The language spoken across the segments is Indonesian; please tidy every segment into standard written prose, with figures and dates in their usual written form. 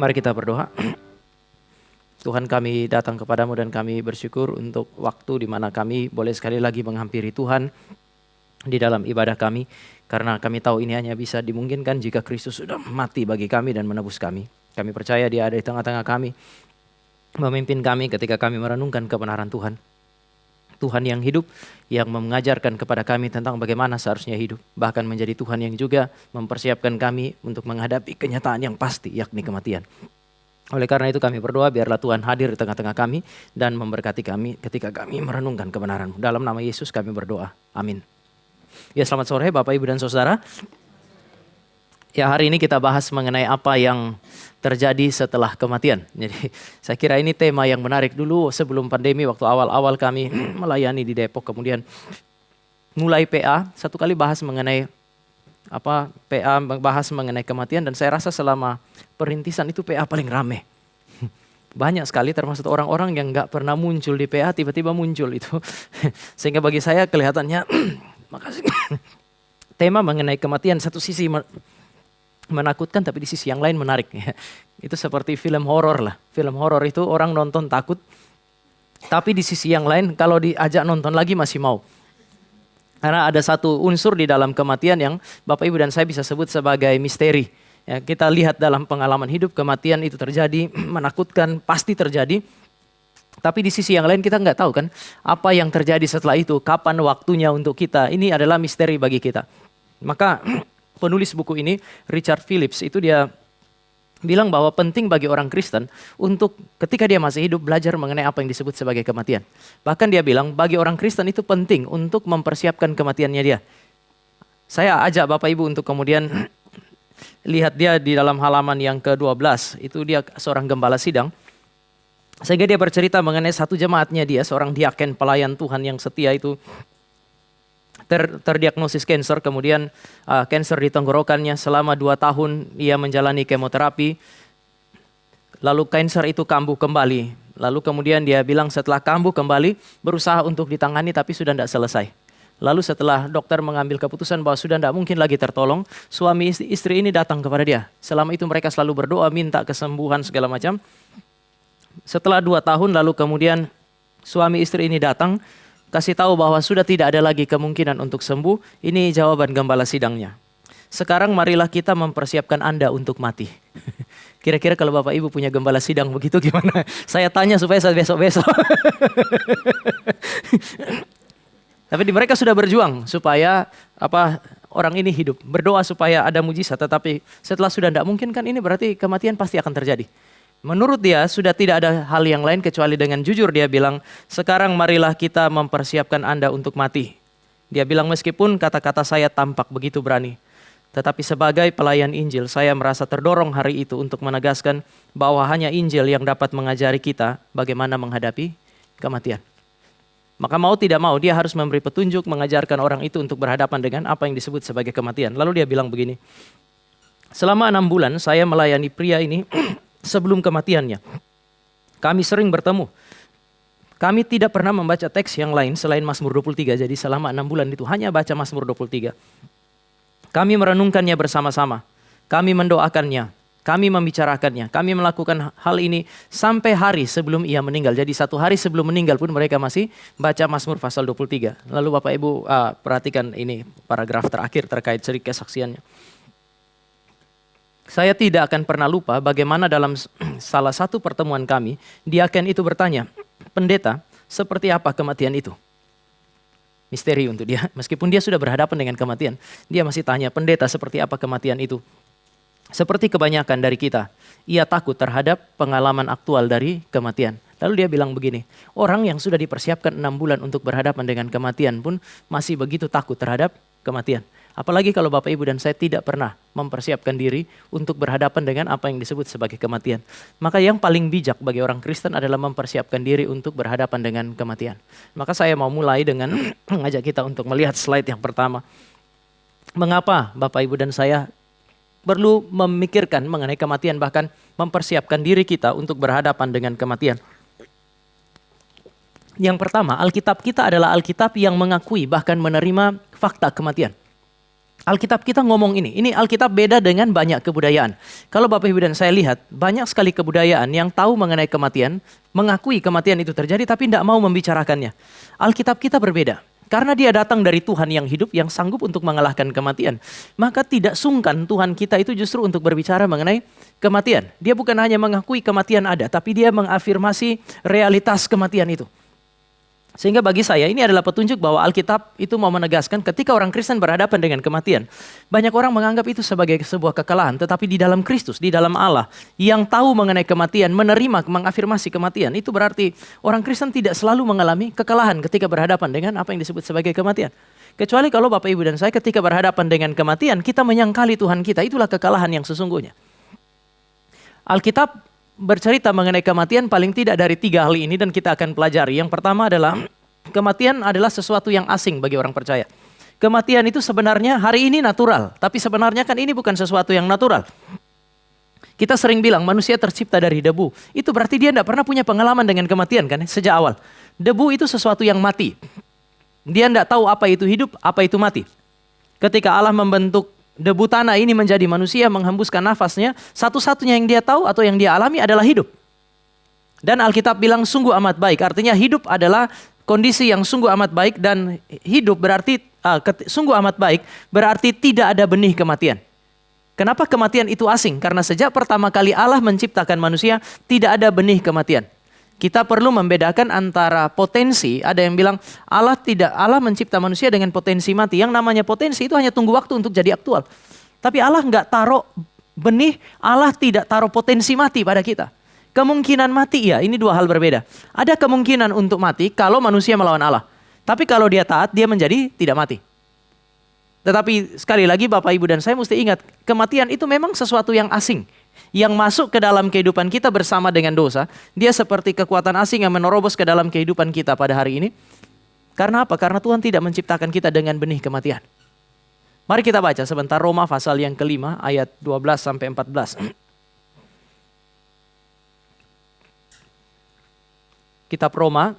Mari kita berdoa. Tuhan, kami datang kepadamu dan kami bersyukur untuk waktu di mana kami boleh sekali lagi menghampiri Tuhan di dalam ibadah kami. Karena kami tahu ini hanya bisa dimungkinkan jika Kristus sudah mati bagi kami dan menebus kami. Kami percaya Dia ada di tengah-tengah kami, memimpin kami ketika kami merenungkan kebenaran Tuhan. Tuhan yang hidup, yang mengajarkan kepada kami tentang bagaimana seharusnya hidup. Bahkan menjadi Tuhan yang juga mempersiapkan kami untuk menghadapi kenyataan yang pasti, yakni kematian. Oleh karena itu kami berdoa biarlah Tuhan hadir di tengah-tengah kami dan memberkati kami ketika kami merenungkan kebenaran-Mu. Dalam nama Yesus kami berdoa. Amin. Ya, selamat sore Bapak, Ibu, dan Saudara. Ya, hari ini kita bahas mengenai apa yang terjadi setelah kematian. Jadi saya kira ini tema yang menarik. Dulu sebelum pandemi, waktu awal-awal kami melayani di Depok, kemudian mulai PA, satu kali bahas mengenai PA, bahas mengenai kematian, dan saya rasa selama perintisan itu PA paling rame. Banyak sekali termasuk orang-orang yang gak pernah muncul di PA tiba-tiba muncul itu. Sehingga bagi saya kelihatannya makasih. Tema mengenai kematian satu sisi menakutkan, tapi di sisi yang lain menarik. Itu seperti film horor lah. Film horor itu orang nonton takut, tapi di sisi yang lain kalau diajak nonton lagi masih mau. Karena ada satu unsur di dalam kematian yang Bapak, Ibu, dan saya bisa sebut sebagai misteri. Ya, kita lihat dalam pengalaman hidup, kematian itu terjadi, menakutkan, pasti terjadi. Tapi di sisi yang lain kita nggak tahu kan apa yang terjadi setelah itu, kapan waktunya untuk kita. Ini adalah misteri bagi kita. Maka penulis buku ini, Richard Phillips, itu dia bilang bahwa penting bagi orang Kristen untuk ketika dia masih hidup belajar mengenai apa yang disebut sebagai kematian. Bahkan dia bilang bagi orang Kristen itu penting untuk mempersiapkan kematiannya dia. Saya ajak Bapak Ibu untuk kemudian lihat dia di dalam halaman yang ke-12. Itu dia seorang gembala sidang. Sehingga dia bercerita mengenai satu jemaatnya dia, seorang diaken pelayan Tuhan yang setia itu terdiagnosis kanker, kemudian kanker di tenggorokannya selama 2 tahun ia menjalani kemoterapi. Lalu kanker itu kambuh kembali. Lalu kemudian dia bilang setelah kambuh kembali berusaha untuk ditangani tapi sudah tidak selesai. Lalu setelah dokter mengambil keputusan bahwa sudah tidak mungkin lagi tertolong, suami istri ini datang kepada dia. Selama itu mereka selalu berdoa minta kesembuhan segala macam. Setelah 2 tahun lalu kemudian suami istri ini datang, kasih tahu bahwa sudah tidak ada lagi kemungkinan untuk sembuh. Ini jawaban gembala sidangnya. Sekarang marilah kita mempersiapkan Anda untuk mati. Kira-kira kalau Bapak Ibu punya gembala sidang begitu gimana? Saya tanya supaya saya besok-besok. Tapi mereka sudah berjuang supaya orang ini hidup. Berdoa supaya ada mujizat. Tetapi setelah sudah tidak mungkin kan ini berarti kematian pasti akan terjadi. Menurut dia sudah tidak ada hal yang lain kecuali dengan jujur dia bilang, sekarang marilah kita mempersiapkan Anda untuk mati. Dia bilang meskipun kata-kata saya tampak begitu berani, tetapi sebagai pelayan Injil saya merasa terdorong hari itu untuk menegaskan bahwa hanya Injil yang dapat mengajari kita bagaimana menghadapi kematian. Maka mau tidak mau dia harus memberi petunjuk, mengajarkan orang itu untuk berhadapan dengan apa yang disebut sebagai kematian. Lalu dia bilang begini, selama 6 bulan saya melayani pria ini. Sebelum kematiannya, kami sering bertemu. Kami tidak pernah membaca teks yang lain selain Mazmur 23. Jadi selama 6 bulan itu hanya baca Mazmur 23. Kami merenungkannya bersama-sama. Kami mendoakannya. Kami membicarakannya. Kami melakukan hal ini sampai hari sebelum ia meninggal. Jadi 1 hari sebelum meninggal pun mereka masih baca Mazmur pasal 23. Lalu Bapak Ibu perhatikan ini paragraf terakhir terkait cerita kesaksiannya. Saya tidak akan pernah lupa bagaimana dalam salah satu pertemuan kami, diaken itu bertanya, pendeta, seperti apa kematian itu? Misteri untuk dia, meskipun dia sudah berhadapan dengan kematian. Dia masih tanya, pendeta, seperti apa kematian itu? Seperti kebanyakan dari kita, ia takut terhadap pengalaman aktual dari kematian. Lalu dia bilang begini, orang yang sudah dipersiapkan 6 bulan untuk berhadapan dengan kematian pun masih begitu takut terhadap kematian. Apalagi kalau Bapak, Ibu, dan saya tidak pernah mempersiapkan diri untuk berhadapan dengan apa yang disebut sebagai kematian. Maka yang paling bijak bagi orang Kristen adalah mempersiapkan diri untuk berhadapan dengan kematian. Maka saya mau mulai dengan mengajak kita untuk melihat slide yang pertama. Mengapa Bapak, Ibu, dan saya perlu memikirkan mengenai kematian, bahkan mempersiapkan diri kita untuk berhadapan dengan kematian. Yang pertama, Alkitab kita adalah Alkitab yang mengakui bahkan menerima fakta kematian. Alkitab kita ngomong ini Alkitab beda dengan banyak kebudayaan. Kalau Bapak Ibu dan saya lihat, banyak sekali kebudayaan yang tahu mengenai kematian, mengakui kematian itu terjadi tapi tidak mau membicarakannya. Alkitab kita berbeda. Karena dia datang dari Tuhan yang hidup, yang sanggup untuk mengalahkan kematian. Maka tidak sungkan Tuhan kita itu justru untuk berbicara mengenai kematian. Dia bukan hanya mengakui kematian ada, tapi dia mengafirmasi realitas kematian itu. Sehingga bagi saya ini adalah petunjuk bahwa Alkitab itu mau menegaskan ketika orang Kristen berhadapan dengan kematian. Banyak orang menganggap itu sebagai sebuah kekalahan, tetapi di dalam Kristus, di dalam Allah yang tahu mengenai kematian, menerima, mengafirmasi kematian. Itu berarti orang Kristen tidak selalu mengalami kekalahan ketika berhadapan dengan apa yang disebut sebagai kematian. Kecuali kalau Bapak Ibu dan saya ketika berhadapan dengan kematian, kita menyangkali Tuhan kita, itulah kekalahan yang sesungguhnya. Alkitab bercerita mengenai kematian paling tidak dari 3 hal ini dan kita akan pelajari. Yang pertama adalah kematian adalah sesuatu yang asing bagi orang percaya. Kematian itu sebenarnya hari ini natural, tapi sebenarnya kan ini bukan sesuatu yang natural. Kita sering bilang manusia tercipta dari debu. Itu berarti dia tidak pernah punya pengalaman dengan kematian kan sejak awal. Debu itu sesuatu yang mati. Dia tidak tahu apa itu hidup, apa itu mati. Ketika Allah membentuk debu tanah ini menjadi manusia, menghembuskan nafasnya, satu-satunya yang dia tahu atau yang dia alami adalah hidup. Dan Alkitab bilang sungguh amat baik, artinya hidup adalah kondisi yang sungguh amat baik dan hidup berarti sungguh amat baik berarti tidak ada benih kematian. Kenapa kematian itu asing? Karena sejak pertama kali Allah menciptakan manusia, tidak ada benih kematian. Kita perlu membedakan antara potensi, ada yang bilang Allah mencipta manusia dengan potensi mati. Yang namanya potensi itu hanya tunggu waktu untuk jadi aktual. Tapi Allah nggak taruh benih, Allah tidak taruh potensi mati pada kita. Kemungkinan mati ya, ini 2 hal berbeda. Ada kemungkinan untuk mati kalau manusia melawan Allah. Tapi kalau dia taat, dia menjadi tidak mati. Tetapi sekali lagi Bapak Ibu dan saya mesti ingat, kematian itu memang sesuatu yang asing. Yang masuk ke dalam kehidupan kita bersama dengan dosa. Dia seperti kekuatan asing yang menerobos ke dalam kehidupan kita pada hari ini. Karena apa? Karena Tuhan tidak menciptakan kita dengan benih kematian. Mari kita baca sebentar Roma pasal yang ke-5 ayat 12 sampai 14. Kitab Roma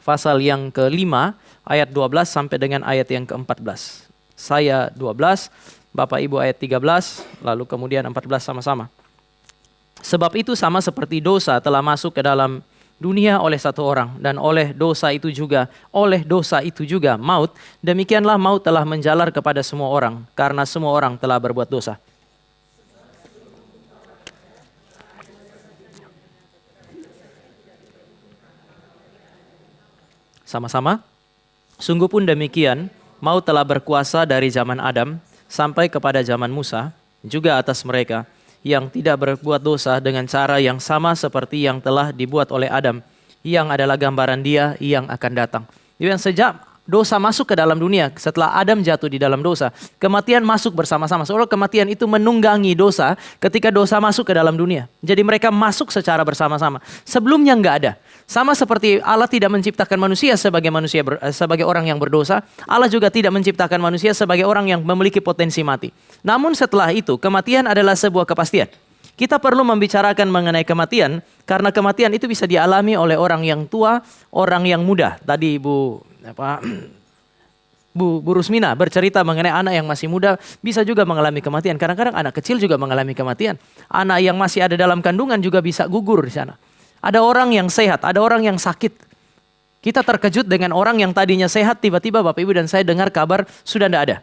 pasal yang ke-5 ayat 12 sampai dengan ayat yang ke-14. Saya 12, Bapak Ibu ayat 13, lalu kemudian 14 sama-sama. Sebab itu sama seperti dosa telah masuk ke dalam dunia oleh satu orang, dan oleh dosa itu juga maut, demikianlah maut telah menjalar kepada semua orang, karena semua orang telah berbuat dosa. Sama-sama. Sungguh pun demikian, maut telah berkuasa dari zaman Adam sampai kepada zaman Musa, juga atas mereka yang tidak berbuat dosa dengan cara yang sama seperti yang telah dibuat oleh Adam, yang adalah gambaran Dia yang akan datang. Jadi sejak dosa masuk ke dalam dunia, setelah Adam jatuh di dalam dosa, kematian masuk bersama-sama. Seolah kematian itu menunggangi dosa ketika dosa masuk ke dalam dunia. Jadi mereka masuk secara bersama-sama. Sebelumnya nggak ada. Sama seperti Allah tidak menciptakan manusia sebagai orang yang berdosa, Allah juga tidak menciptakan manusia sebagai orang yang memiliki potensi mati. Namun setelah itu, kematian adalah sebuah kepastian. Kita perlu membicarakan mengenai kematian, karena kematian itu bisa dialami oleh orang yang tua, orang yang muda. Tadi Bu Rusmina bercerita mengenai anak yang masih muda bisa juga mengalami kematian. Kadang-kadang anak kecil juga mengalami kematian. Anak yang masih ada dalam kandungan juga bisa gugur di sana. Ada orang yang sehat, ada orang yang sakit. Kita terkejut dengan orang yang tadinya sehat, tiba-tiba Bapak Ibu dan saya dengar kabar sudah tidak ada.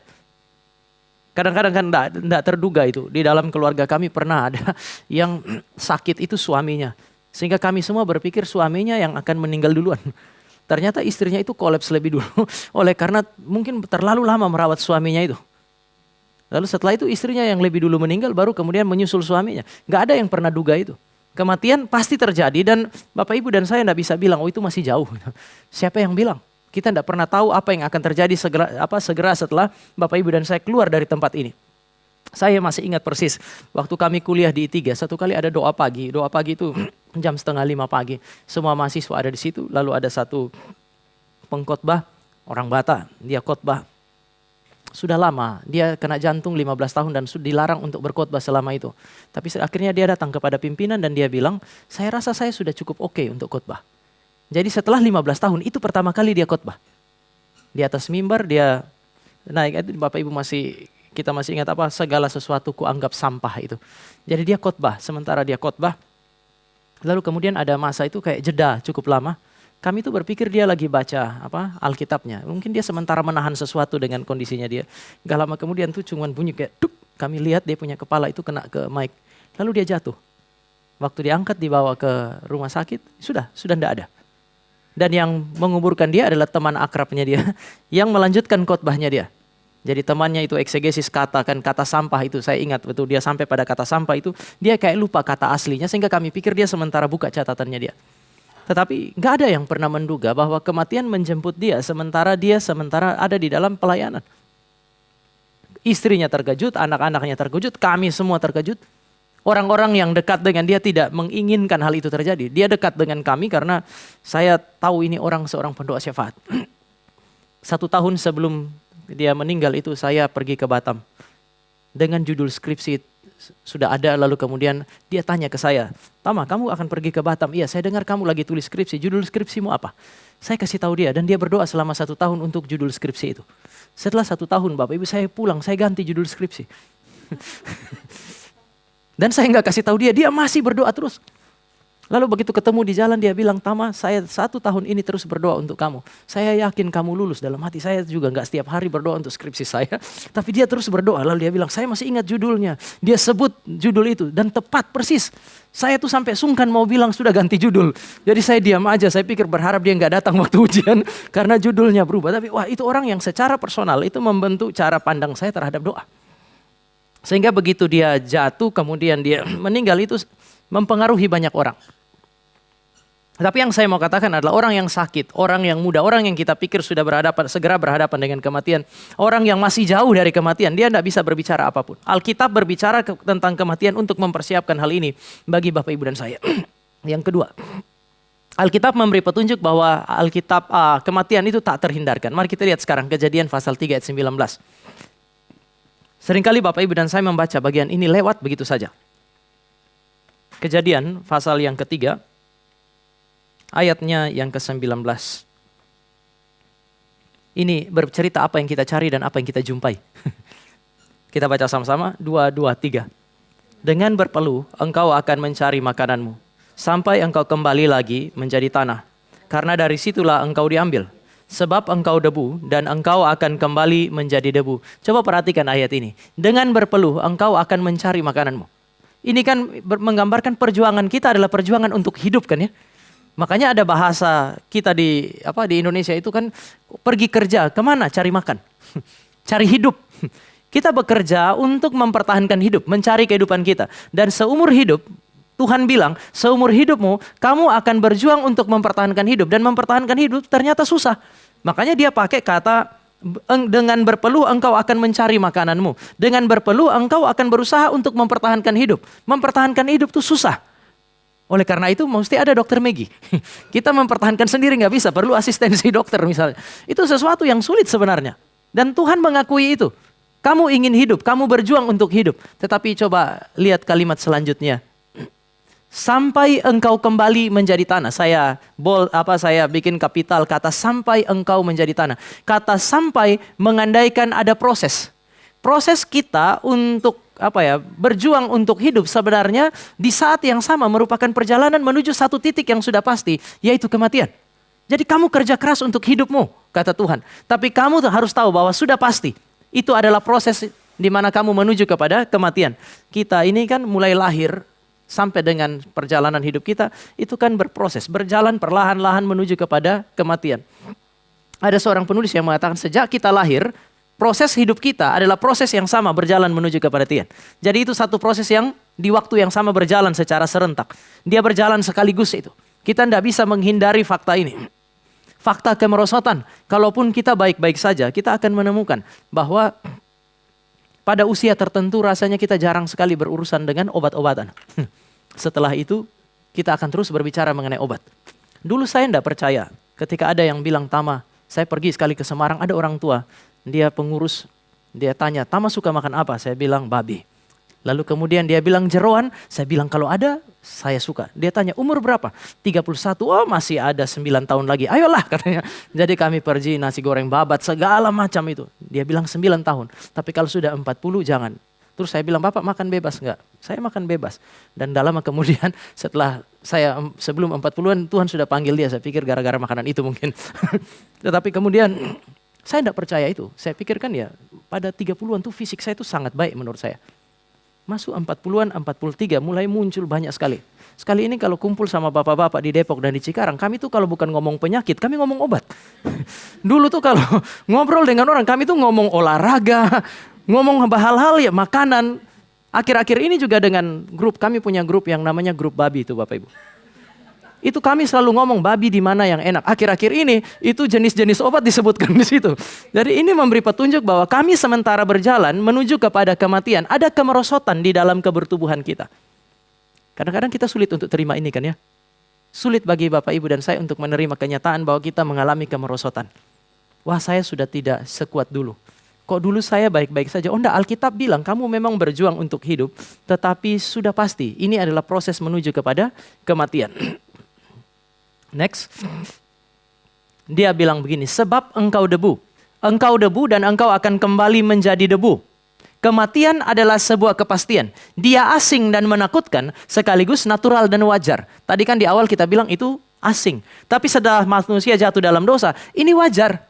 Kadang-kadang kan tidak terduga itu. Di dalam keluarga kami pernah ada yang sakit itu suaminya. Sehingga kami semua berpikir suaminya yang akan meninggal duluan. Ternyata istrinya itu kolaps lebih dulu. Karena mungkin terlalu lama merawat suaminya itu. Lalu setelah itu istrinya yang lebih dulu meninggal, baru kemudian menyusul suaminya. Gak ada yang pernah duga itu. Kematian pasti terjadi dan Bapak Ibu dan saya tidak bisa bilang, oh itu masih jauh. Siapa yang bilang? Kita tidak pernah tahu apa yang akan terjadi segera setelah Bapak Ibu dan saya keluar dari tempat ini. Saya masih ingat persis, waktu kami kuliah di I3, satu kali ada doa pagi. Doa pagi itu jam 4:30 pagi. Semua mahasiswa ada di situ, lalu ada satu pengkhotbah, orang Batak, dia khotbah. Sudah lama, dia kena jantung 15 tahun dan dilarang untuk berkhotbah selama itu. Tapi akhirnya dia datang kepada pimpinan dan dia bilang, saya rasa saya sudah cukup oke untuk khotbah. Jadi setelah 15 tahun, itu pertama kali dia khotbah. Di atas mimbar dia naik, Bapak Ibu kita masih ingat apa? Segala sesuatu kuanggap sampah itu. Jadi dia khotbah, sementara dia khotbah, lalu kemudian ada masa itu kayak jeda cukup lama. Kami tuh berpikir dia lagi baca Alkitabnya. Mungkin dia sementara menahan sesuatu dengan kondisinya dia. Gak lama kemudian tuh cuman bunyi kayak duk. Kami lihat dia punya kepala itu kena ke mic. Lalu dia jatuh. Waktu diangkat dibawa ke rumah sakit, sudah enggak ada. Dan yang menguburkan dia adalah teman akrabnya dia yang melanjutkan khotbahnya dia. Jadi temannya itu eksegesis kata sampah itu, saya ingat betul dia sampai pada kata sampah itu, dia kayak lupa kata aslinya sehingga kami pikir dia sementara buka catatannya dia. Tetapi nggak ada yang pernah menduga bahwa kematian menjemput dia sementara ada di dalam pelayanan. Istrinya terkejut, anak-anaknya terkejut, kami semua terkejut. Orang-orang yang dekat dengan dia tidak menginginkan hal itu terjadi. Dia dekat dengan kami karena saya tahu ini seorang pendoa syafaat. 1 tahun sebelum dia meninggal itu saya pergi ke Batam. Dengan judul skripsi sudah ada, lalu kemudian dia tanya ke saya, Tama, kamu akan pergi ke Batam? Iya, saya dengar kamu lagi tulis skripsi, judul skripsimu apa? Saya kasih tahu dia dan dia berdoa selama 1 tahun untuk judul skripsi itu. Setelah 1 tahun Bapak Ibu saya pulang, saya ganti judul skripsi. Dan saya nggak kasih tahu dia masih berdoa terus. Lalu begitu ketemu di jalan dia bilang, Tama, saya 1 tahun ini terus berdoa untuk kamu. Saya yakin kamu lulus. Dalam hati saya juga nggak setiap hari berdoa untuk skripsi saya. Tapi dia terus berdoa. Lalu dia bilang, saya masih ingat judulnya. Dia sebut judul itu dan tepat persis. Saya tuh sampai sungkan mau bilang sudah ganti judul. Jadi saya diam aja. Saya pikir berharap dia nggak datang waktu ujian karena judulnya berubah. Tapi wah, itu orang yang secara personal itu membentuk cara pandang saya terhadap doa. Sehingga begitu dia jatuh kemudian dia meninggal itu mempengaruhi banyak orang. Tapi yang saya mau katakan adalah orang yang sakit, orang yang muda, orang yang kita pikir sudah segera berhadapan dengan kematian, orang yang masih jauh dari kematian, dia tidak bisa berbicara apapun. Alkitab berbicara tentang kematian untuk mempersiapkan hal ini bagi Bapak Ibu dan saya. Yang kedua, Alkitab memberi petunjuk bahwa kematian itu tak terhindarkan. Mari kita lihat sekarang Kejadian pasal 3 ayat 19. Seringkali Bapak Ibu dan saya membaca bagian ini lewat begitu saja. Kejadian pasal yang ketiga, ayatnya yang ke-19. Ini bercerita apa yang kita cari dan apa yang kita jumpai. Kita baca sama-sama, 2, 2, 3. Dengan berpeluh engkau akan mencari makananmu, sampai engkau kembali lagi menjadi tanah. Karena dari situlah engkau diambil. Sebab engkau debu dan engkau akan kembali menjadi debu. Coba perhatikan ayat ini. Dengan berpeluh engkau akan mencari makananmu. Ini kan menggambarkan perjuangan kita adalah perjuangan untuk hidup kan ya. Makanya ada bahasa kita di Indonesia itu kan pergi kerja, kemana? Cari makan, cari hidup. Kita bekerja untuk mempertahankan hidup, mencari kehidupan kita. Dan seumur hidup, Tuhan bilang, seumur hidupmu kamu akan berjuang untuk mempertahankan hidup. Dan mempertahankan hidup ternyata susah. Makanya dia pakai kata, dengan berpeluh engkau akan mencari makananmu. Dengan berpeluh engkau akan berusaha untuk mempertahankan hidup. Mempertahankan hidup itu susah. Oleh karena itu mesti ada dokter Maggie. Kita mempertahankan sendiri nggak bisa, perlu asistensi dokter misalnya. Itu sesuatu yang sulit sebenarnya. Dan Tuhan mengakui itu. Kamu ingin hidup, kamu berjuang untuk hidup. Tetapi coba lihat kalimat selanjutnya. Sampai engkau kembali menjadi tanah. Saya bikin kapital kata sampai engkau menjadi tanah. Kata sampai mengandaikan ada proses. Proses kita untuk berjuang untuk hidup sebenarnya di saat yang sama merupakan perjalanan menuju satu titik yang sudah pasti, yaitu kematian. Jadi kamu kerja keras untuk hidupmu, kata Tuhan. Tapi kamu harus tahu bahwa sudah pasti. Itu adalah proses di mana kamu menuju kepada kematian. Kita ini kan mulai lahir sampai dengan perjalanan hidup kita, itu kan berproses, berjalan perlahan-lahan menuju kepada kematian. Ada seorang penulis yang mengatakan sejak kita lahir, proses hidup kita adalah proses yang sama berjalan menuju kepada kematian. Jadi itu satu proses yang di waktu yang sama berjalan secara serentak. Dia berjalan sekaligus itu. Kita tidak bisa menghindari fakta ini. Fakta kemerosotan. Kalaupun kita baik-baik saja, kita akan menemukan bahwa pada usia tertentu rasanya kita jarang sekali berurusan dengan obat-obatan. Setelah itu kita akan terus berbicara mengenai obat. Dulu saya tidak percaya ketika ada yang bilang, Tama, saya pergi sekali ke Semarang, ada orang tua. Dia pengurus, dia tanya, Tama suka makan apa? Saya bilang babi. Lalu kemudian dia bilang jeroan, saya bilang kalau ada saya suka. Dia tanya umur berapa? 31, oh masih ada 9 tahun lagi. Ayolah katanya. Jadi kami pergi nasi goreng babat segala macam itu. Dia bilang 9 tahun. Tapi kalau sudah 40 jangan. Terus saya bilang Bapak makan bebas enggak? Saya makan bebas. Dan dalam kemudian setelah saya sebelum 40-an Tuhan sudah panggil dia. Saya pikir gara-gara makanan itu mungkin. Tetapi kemudian saya tidak percaya itu. Saya pikirkan ya pada 30-an tuh fisik saya itu sangat baik menurut saya. Masuk 40-an, 43 mulai muncul banyak sekali. Sekali ini kalau kumpul sama bapak-bapak di Depok dan di Cikarang, kami tuh kalau bukan ngomong penyakit, kami ngomong obat. Dulu tuh kalau ngobrol dengan orang, kami tuh ngomong olahraga, ngomong hal-hal ya makanan. Akhir-akhir ini juga dengan grup, kami punya grup yang namanya grup babi itu Bapak Ibu. Itu kami selalu ngomong babi di mana yang enak. Akhir-akhir ini itu jenis-jenis obat disebutkan di situ. Jadi ini memberi petunjuk bahwa kami sementara berjalan menuju kepada kematian. Ada kemerosotan di dalam kebertubuhan kita. Kadang-kadang kita sulit untuk terima ini kan ya. Sulit bagi Bapak Ibu dan saya untuk menerima kenyataan bahwa kita mengalami kemerosotan. Wah saya sudah tidak sekuat dulu. Kok dulu saya baik-baik saja? Oh enggak, Alkitab bilang kamu memang berjuang untuk hidup. Tetapi sudah pasti ini adalah proses menuju kepada kematian. Next. Dia bilang begini, sebab engkau debu. Engkau debu dan engkau akan kembali menjadi debu. Kematian adalah sebuah kepastian. Dia asing dan menakutkan sekaligus natural dan wajar. Tadi kan di awal kita bilang itu asing. Tapi setelah manusia jatuh dalam dosa, ini wajar.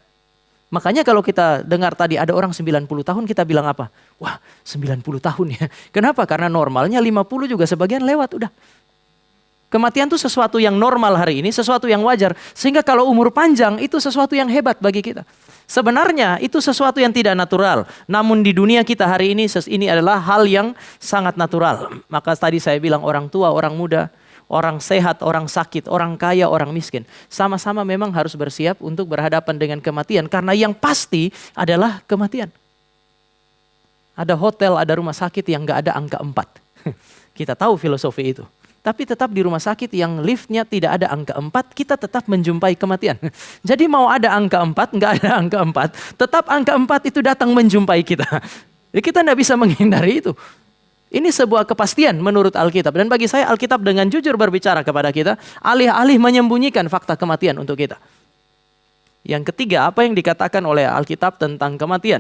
Makanya kalau kita dengar tadi ada orang 90 tahun kita bilang apa? Wah 90 tahun ya. Kenapa? Karena normalnya 50 juga sebagian lewat udah. Kematian itu sesuatu yang normal hari ini, sesuatu yang wajar. Sehingga kalau umur panjang itu sesuatu yang hebat bagi kita. Sebenarnya itu sesuatu yang tidak natural. Namun di dunia kita hari ini adalah hal yang sangat natural. Maka tadi saya bilang orang tua, orang muda, orang sehat, orang sakit, orang kaya, orang miskin. Sama-sama memang harus bersiap untuk berhadapan dengan kematian. Karena yang pasti adalah kematian. Ada hotel, ada rumah sakit yang gak ada angka 4. Kita tahu filosofi itu. Tapi tetap di rumah sakit yang liftnya tidak ada angka 4, kita tetap menjumpai kematian. Jadi mau ada angka 4, nggak ada angka 4, tetap angka 4 itu datang menjumpai kita. Jadi kita nggak bisa menghindari itu. Ini sebuah kepastian menurut Alkitab. Dan bagi saya Alkitab dengan jujur berbicara kepada kita, alih-alih menyembunyikan fakta kematian untuk kita. Yang ketiga, apa yang dikatakan oleh Alkitab tentang kematian?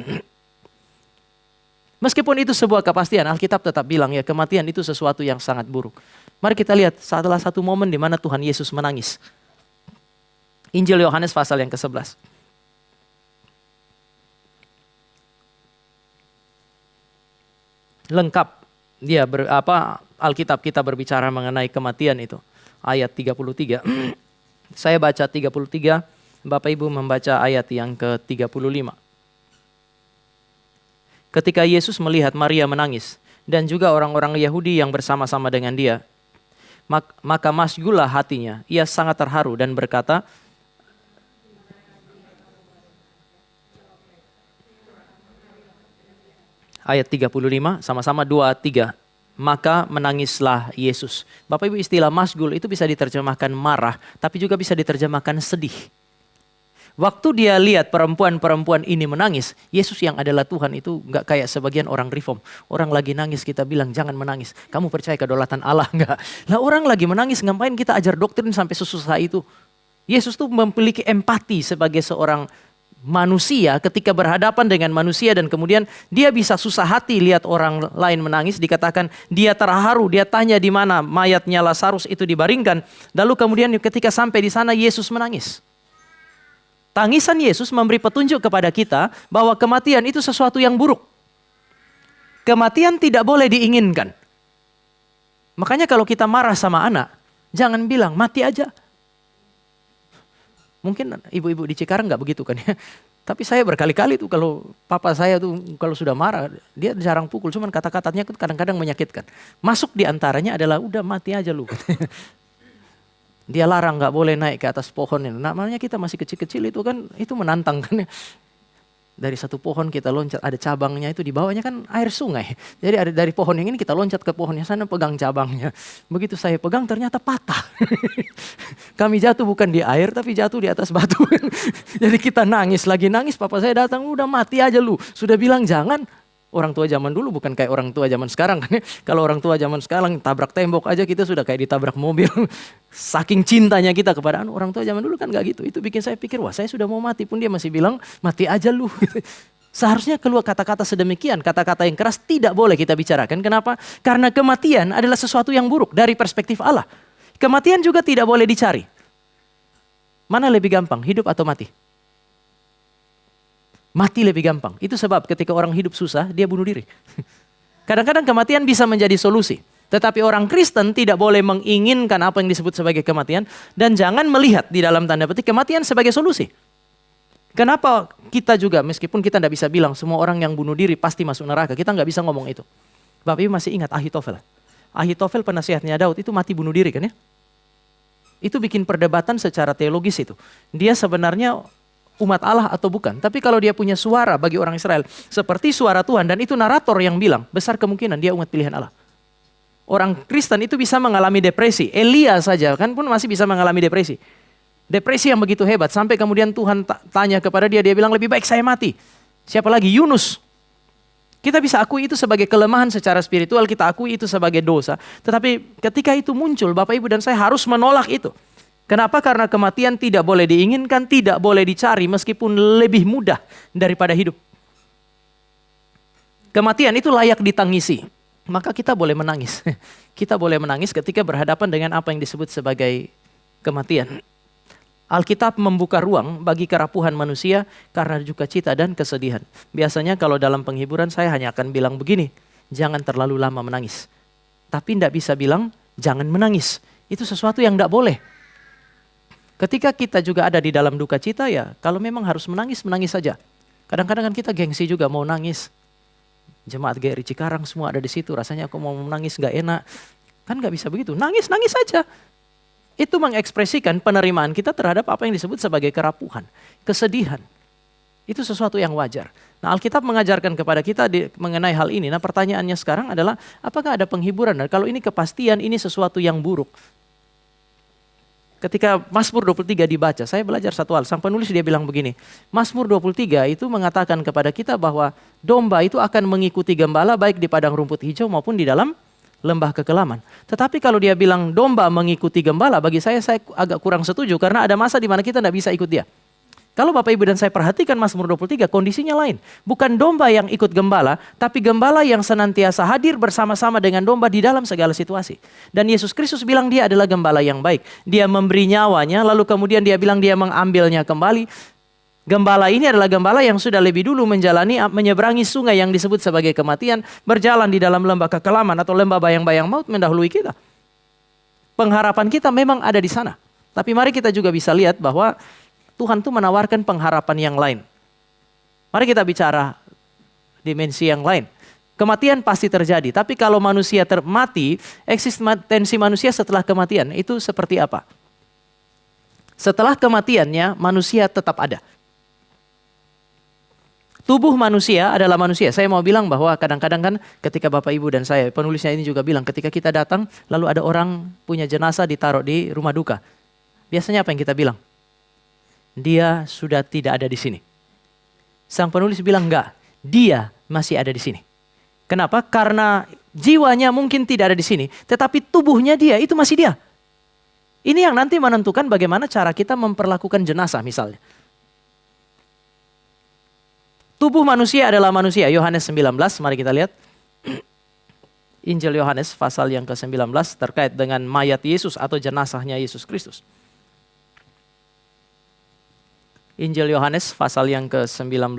Meskipun itu sebuah kepastian, Alkitab tetap bilang ya kematian itu sesuatu yang sangat buruk. Mari kita lihat salah satu momen di mana Tuhan Yesus menangis. Injil Yohanes pasal yang ke-11. Lengkap dia Alkitab kita berbicara mengenai kematian itu. Ayat 33. Saya baca 33, Bapak Ibu membaca ayat yang ke-35. Ketika Yesus melihat Maria menangis dan juga orang-orang Yahudi yang bersama-sama dengan dia, maka masgullah hatinya. Ia sangat terharu dan berkata, ayat 35, sama-sama 2, 3. Maka menangislah Yesus. Bapak Ibu istilah masgul itu bisa diterjemahkan marah, tapi juga bisa diterjemahkan sedih. Waktu dia lihat perempuan-perempuan ini menangis, Yesus yang adalah Tuhan itu gak kayak sebagian orang reform. Orang lagi nangis kita bilang jangan menangis. Kamu percaya kedaulatan Allah? Enggak. Lah orang lagi menangis ngapain kita ajar doktrin sampai susah itu? Yesus tuh memiliki empati sebagai seorang manusia ketika berhadapan dengan manusia dan kemudian dia bisa susah hati lihat orang lain menangis. Dikatakan dia terharu, dia tanya di mana mayatnya Lazarus itu dibaringkan. Lalu kemudian ketika sampai di sana Yesus menangis. Tangisan Yesus memberi petunjuk kepada kita bahwa kematian itu sesuatu yang buruk. Kematian tidak boleh diinginkan. Makanya kalau kita marah sama anak, jangan bilang mati aja. Mungkin ibu-ibu di Cikarang nggak begitu kan ya. Tapi saya berkali-kali tuh kalau papa saya tuh kalau sudah marah, dia jarang pukul. Cuman kata-katanya kadang-kadang menyakitkan. Masuk di antaranya adalah udah mati aja lu. Dia larang nggak boleh naik ke atas pohon. Namanya kita masih kecil-kecil itu kan, itu menantang kan ya. Dari satu pohon kita loncat, ada cabangnya itu di bawahnya kan air sungai. Jadi ada dari pohon yang ini kita loncat ke pohon yang sana pegang cabangnya. Begitu saya pegang ternyata patah. Kami jatuh bukan di air tapi jatuh di atas batu. Jadi kita nangis, lagi nangis papa saya datang, udah mati aja lu. Sudah bilang jangan. Orang tua zaman dulu bukan kayak orang tua zaman sekarang kan ya. Kalau orang tua zaman sekarang tabrak tembok aja kita sudah kayak ditabrak mobil. Saking cintanya kita kepada orang tua zaman dulu kan gak gitu. Itu bikin saya pikir, wah saya sudah mau mati pun dia masih bilang mati aja lu. Seharusnya keluar kata-kata sedemikian, kata-kata yang keras tidak boleh kita bicarakan. Kenapa? Karena kematian adalah sesuatu yang buruk dari perspektif Allah. Kematian juga tidak boleh dicari. Mana lebih gampang, hidup atau mati? Mati lebih gampang. Itu sebab ketika orang hidup susah, dia bunuh diri. Kadang-kadang kematian bisa menjadi solusi. Tetapi orang Kristen tidak boleh menginginkan apa yang disebut sebagai kematian. Dan jangan melihat di dalam tanda petik kematian sebagai solusi. Kenapa kita juga, meskipun kita tidak bisa bilang semua orang yang bunuh diri pasti masuk neraka. Kita nggak bisa ngomong itu. Bapak Ibu masih ingat Ahitofel? Ahitofel penasihatnya Daud itu mati bunuh diri kan ya? Itu bikin perdebatan secara teologis itu. Dia sebenarnya umat Allah atau bukan. Tapi kalau dia punya suara bagi orang Israel seperti suara Tuhan, dan itu narator yang bilang, besar kemungkinan dia umat pilihan Allah. Orang Kristen itu bisa mengalami depresi. Elia saja kan pun masih bisa mengalami depresi. Depresi yang begitu hebat sampai kemudian Tuhan tanya kepada dia, dia bilang lebih baik saya mati. Siapa lagi? Yunus. Kita bisa akui itu sebagai kelemahan secara spiritual, kita akui itu sebagai dosa. Tetapi ketika itu muncul, Bapak Ibu dan saya harus menolak itu. Kenapa? Karena kematian tidak boleh diinginkan, tidak boleh dicari meskipun lebih mudah daripada hidup. Kematian itu layak ditangisi. Maka kita boleh menangis. Kita boleh menangis ketika berhadapan dengan apa yang disebut sebagai kematian. Alkitab membuka ruang bagi kerapuhan manusia karena duka cita dan kesedihan. Biasanya kalau dalam penghiburan saya hanya akan bilang begini, jangan terlalu lama menangis. Tapi tidak bisa bilang jangan menangis. Itu sesuatu yang tidak boleh. Ketika kita juga ada di dalam duka cita ya, kalau memang harus menangis, menangis saja. Kadang-kadang kan kita gengsi juga mau nangis. Jemaat GRI Cikarang semua ada di situ, rasanya aku mau menangis gak enak. Kan gak bisa begitu, nangis, nangis saja. Itu mengekspresikan penerimaan kita terhadap apa yang disebut sebagai kerapuhan, kesedihan. Itu sesuatu yang wajar. Nah, Alkitab mengajarkan kepada kita mengenai hal ini. Nah, pertanyaannya sekarang adalah apakah ada penghiburan? Dan kalau ini kepastian, ini sesuatu yang buruk. Ketika Mazmur 23 dibaca, saya belajar satu hal. Sang penulis dia bilang begini, Mazmur 23 itu mengatakan kepada kita bahwa domba itu akan mengikuti gembala baik di padang rumput hijau maupun di dalam lembah kekelaman. Tetapi kalau dia bilang domba mengikuti gembala, bagi saya agak kurang setuju karena ada masa di mana kita tidak bisa ikut dia. Kalau Bapak Ibu dan saya perhatikan Mazmur 23, kondisinya lain. Bukan domba yang ikut gembala, tapi gembala yang senantiasa hadir bersama-sama dengan domba di dalam segala situasi. Dan Yesus Kristus bilang dia adalah gembala yang baik. Dia memberi nyawanya, lalu kemudian dia bilang dia mengambilnya kembali. Gembala ini adalah gembala yang sudah lebih dulu menyeberangi sungai yang disebut sebagai kematian, berjalan di dalam lembah kekelaman atau lembah bayang-bayang maut mendahului kita. Pengharapan kita memang ada di sana. Tapi mari kita juga bisa lihat bahwa Tuhan tuh menawarkan pengharapan yang lain. Mari kita bicara dimensi yang lain. Kematian pasti terjadi, tapi kalau manusia mati, eksistensi manusia setelah kematian itu seperti apa? Setelah kematiannya, manusia tetap ada. Tubuh manusia adalah manusia. Saya mau bilang bahwa kadang-kadang kan ketika Bapak Ibu dan saya, penulisnya ini juga bilang, ketika kita datang, lalu ada orang punya jenazah ditaruh di rumah duka. Biasanya apa yang kita bilang? Dia sudah tidak ada di sini. Sang penulis bilang enggak, dia masih ada di sini. Kenapa? Karena jiwanya mungkin tidak ada di sini, tetapi tubuhnya dia itu masih dia. Ini yang nanti menentukan bagaimana cara kita memperlakukan jenazah misalnya. Tubuh manusia adalah manusia. Yohanes 19, mari kita lihat. Injil Yohanes pasal yang ke-19 terkait dengan mayat Yesus atau jenazahnya Yesus Kristus. Injil Yohanes pasal yang ke-19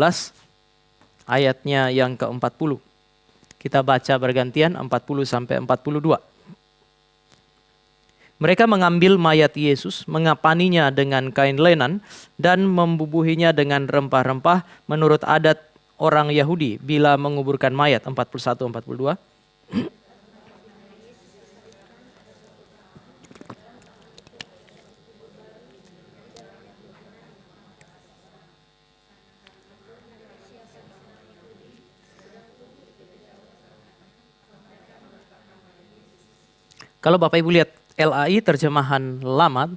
ayatnya yang ke-40. Kita baca bergantian 40 sampai 42. Mereka mengambil mayat Yesus, mengapaninya dengan kain lenan dan membubuhinya dengan rempah-rempah menurut adat orang Yahudi bila menguburkan mayat. 41-42. Kalau Bapak Ibu lihat LAI terjemahan lama,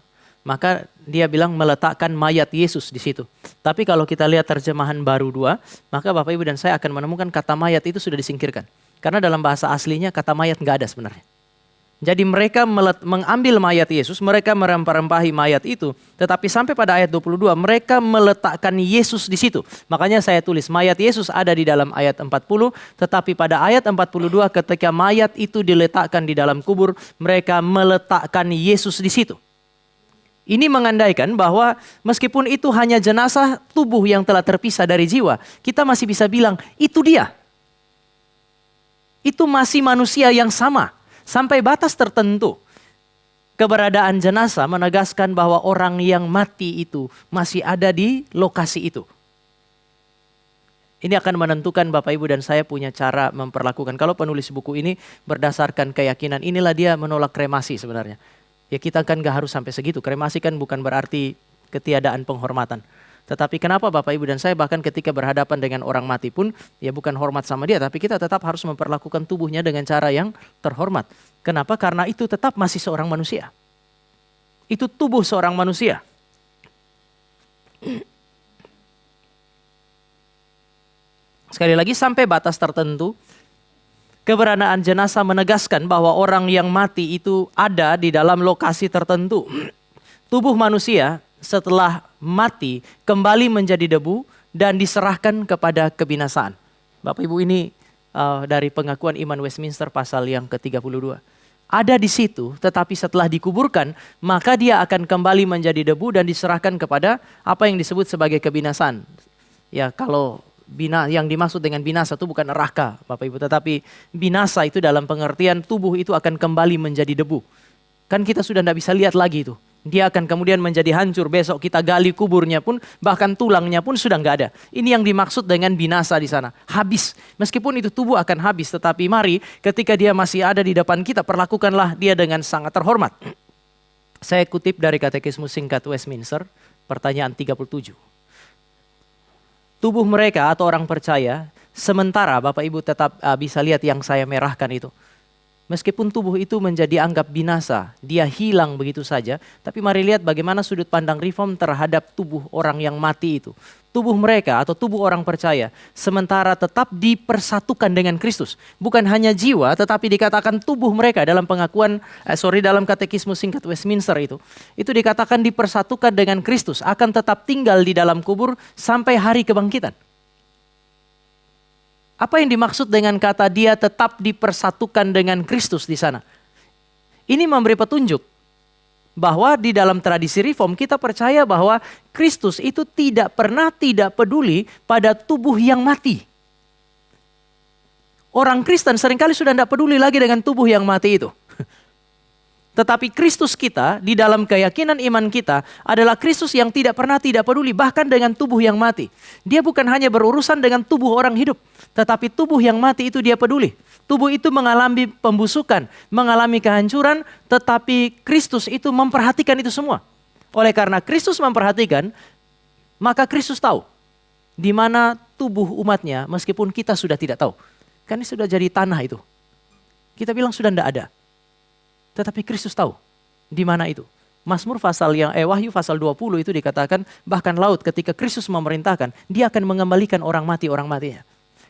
maka dia bilang meletakkan mayat Yesus di situ. Tapi kalau kita lihat terjemahan baru 2, maka Bapak Ibu dan saya akan menemukan kata mayat itu sudah disingkirkan. Karena dalam bahasa aslinya kata mayat nggak ada sebenarnya. Jadi mereka mengambil mayat Yesus, mereka merempah-rempahi mayat itu. Tetapi sampai pada ayat 22, mereka meletakkan Yesus di situ. Makanya saya tulis mayat Yesus ada di dalam ayat 40. Tetapi pada ayat 42 ketika mayat itu diletakkan di dalam kubur, mereka meletakkan Yesus di situ. Ini mengandaikan bahwa meskipun itu hanya jenazah tubuh yang telah terpisah dari jiwa, kita masih bisa bilang itu dia. Itu masih manusia yang sama. Sampai batas tertentu, keberadaan jenazah menegaskan bahwa orang yang mati itu masih ada di lokasi itu. Ini akan menentukan Bapak Ibu dan saya punya cara memperlakukan. Kalau penulis buku ini berdasarkan keyakinan, inilah dia menolak kremasi sebenarnya. Ya kita kan gak harus sampai segitu. Kremasi kan bukan berarti ketiadaan penghormatan. Tetapi kenapa Bapak Ibu dan saya bahkan ketika berhadapan dengan orang mati pun ya bukan hormat sama dia, tapi kita tetap harus memperlakukan tubuhnya dengan cara yang terhormat. Kenapa? Karena itu tetap masih seorang manusia. Itu tubuh seorang manusia. Sekali lagi sampai batas tertentu, keberadaan jenazah menegaskan bahwa orang yang mati itu ada di dalam lokasi tertentu. Tubuh manusia setelah mati kembali menjadi debu dan diserahkan kepada kebinasaan. Bapak Ibu ini dari pengakuan iman Westminster pasal yang ke-32. Ada di situ tetapi setelah dikuburkan maka dia akan kembali menjadi debu dan diserahkan kepada apa yang disebut sebagai kebinasaan. Ya kalau yang dimaksud dengan binasa itu bukan neraka Bapak Ibu, tetapi binasa itu dalam pengertian tubuh itu akan kembali menjadi debu. Kan kita sudah tidak bisa lihat lagi itu. Dia akan kemudian menjadi hancur. Besok kita gali kuburnya pun, bahkan tulangnya pun sudah nggak ada. Ini yang dimaksud dengan binasa di sana. Habis. Meskipun itu tubuh akan habis, tetapi mari ketika dia masih ada di depan kita, perlakukanlah dia dengan sangat terhormat. Saya kutip dari Katekismus Singkat Westminster, pertanyaan 37. Tubuh mereka atau orang percaya, sementara Bapak Ibu tetap bisa lihat yang saya merahkan itu. Meskipun tubuh itu menjadi anggap binasa, dia hilang begitu saja. Tapi mari lihat bagaimana sudut pandang reform terhadap tubuh orang yang mati itu. Tubuh mereka atau tubuh orang percaya sementara tetap dipersatukan dengan Kristus. Bukan hanya jiwa tetapi dikatakan tubuh mereka dalam dalam Katekismus Singkat Westminster itu. Itu dikatakan dipersatukan dengan Kristus, akan tetap tinggal di dalam kubur sampai hari kebangkitan. Apa yang dimaksud dengan kata dia tetap dipersatukan dengan Kristus di sana? Ini memberi petunjuk bahwa di dalam tradisi reform kita percaya bahwa Kristus itu tidak pernah tidak peduli pada tubuh yang mati. Orang Kristen seringkali sudah tidak peduli lagi dengan tubuh yang mati itu. Tetapi Kristus kita di dalam keyakinan iman kita adalah Kristus yang tidak pernah tidak peduli bahkan dengan tubuh yang mati. Dia bukan hanya berurusan dengan tubuh orang hidup, tetapi tubuh yang mati itu dia peduli. Tubuh itu mengalami pembusukan, mengalami kehancuran, tetapi Kristus itu memperhatikan itu semua. Oleh karena Kristus memperhatikan, maka Kristus tahu di mana tubuh umatnya meskipun kita sudah tidak tahu. Kan ini sudah jadi tanah itu. Kita bilang sudah tidak ada. Tetapi Kristus tahu di mana itu. Mazmur Wahyu pasal 20 itu dikatakan bahkan laut ketika Kristus memerintahkan, dia akan mengembalikan orang matinya.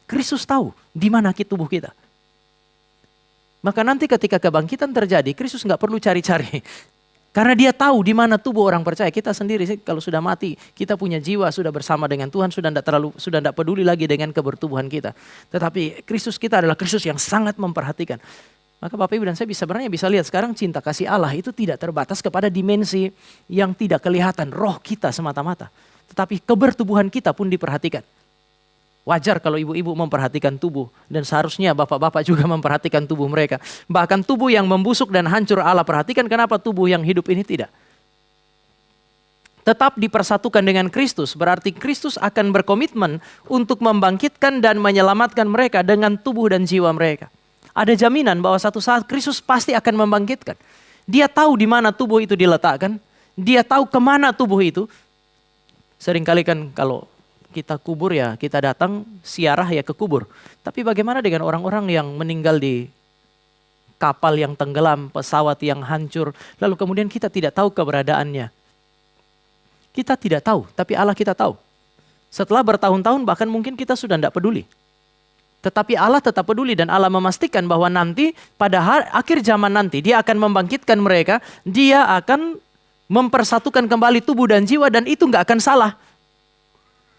Kristus tahu di mana tubuh kita. Maka nanti ketika kebangkitan terjadi, Kristus nggak perlu cari-cari. Karena dia tahu di mana tubuh orang percaya. Kita sendiri sih kalau sudah mati, kita punya jiwa sudah bersama dengan Tuhan, sudah tidak peduli lagi dengan kebertubuhan kita. Tetapi Kristus kita adalah Kristus yang sangat memperhatikan. Maka Bapak Ibu dan saya sebenarnya bisa lihat sekarang cinta kasih Allah itu tidak terbatas kepada dimensi yang tidak kelihatan, roh kita semata-mata. Tetapi kebertubuhan kita pun diperhatikan. Wajar kalau ibu-ibu memperhatikan tubuh dan seharusnya bapak-bapak juga memperhatikan tubuh mereka. Bahkan tubuh yang membusuk dan hancur Allah perhatikan, kenapa tubuh yang hidup ini tidak? Tetap dipersatukan dengan Kristus, berarti Kristus akan berkomitmen untuk membangkitkan dan menyelamatkan mereka dengan tubuh dan jiwa mereka. Ada jaminan bahwa satu saat Kristus pasti akan membangkitkan. Dia tahu di mana tubuh itu diletakkan. Dia tahu kemana tubuh itu. Seringkali kan kalau kita kubur ya kita datang siarah ya ke kubur. Tapi bagaimana dengan orang-orang yang meninggal di kapal yang tenggelam, pesawat yang hancur. Lalu kemudian kita tidak tahu keberadaannya. Kita tidak tahu, tapi Allah kita tahu. Setelah bertahun-tahun bahkan mungkin kita sudah tidak peduli. Tetapi Allah tetap peduli dan Allah memastikan bahwa nanti pada akhir zaman nanti dia akan membangkitkan mereka, dia akan mempersatukan kembali tubuh dan jiwa dan itu nggak akan salah.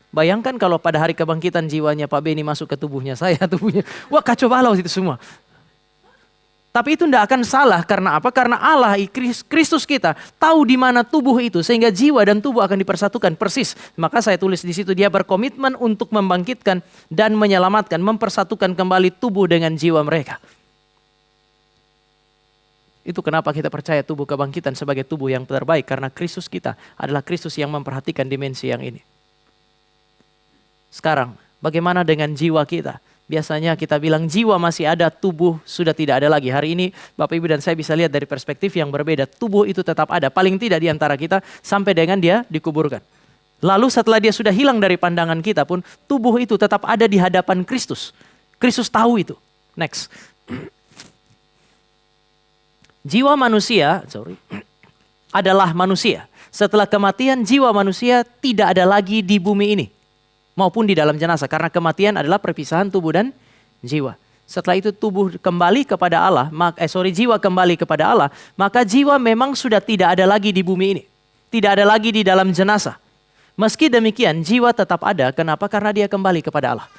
Bayangkan kalau pada hari kebangkitan jiwanya Pak Beni masuk ke tubuhnya saya, tubuhnya, wah kacau balau itu semua. Tapi itu tidak akan salah karena apa? Karena Allah, Kristus kita tahu di mana tubuh itu sehingga jiwa dan tubuh akan dipersatukan persis. Maka saya tulis di situ dia berkomitmen untuk membangkitkan dan menyelamatkan, mempersatukan kembali tubuh dengan jiwa mereka. Itu kenapa kita percaya tubuh kebangkitan sebagai tubuh yang terbaik karena Kristus kita adalah Kristus yang memperhatikan dimensi yang ini. Sekarang, bagaimana dengan jiwa kita? Biasanya kita bilang jiwa masih ada, tubuh sudah tidak ada lagi. Hari ini Bapak Ibu dan saya bisa lihat dari perspektif yang berbeda. Tubuh itu tetap ada, paling tidak di antara kita sampai dengan dia dikuburkan. Lalu setelah dia sudah hilang dari pandangan kita pun, tubuh itu tetap ada di hadapan Kristus. Kristus tahu itu. Next. Jiwa manusia, adalah manusia. Setelah kematian, jiwa manusia tidak ada lagi di bumi ini. Maupun di dalam jenazah. Karena kematian adalah perpisahan tubuh dan jiwa. Setelah itu tubuh kembali kepada Allah. Jiwa kembali kepada Allah. Maka jiwa memang sudah tidak ada lagi di bumi ini. Tidak ada lagi di dalam jenazah. Meski demikian jiwa tetap ada. Kenapa? Karena dia kembali kepada Allah.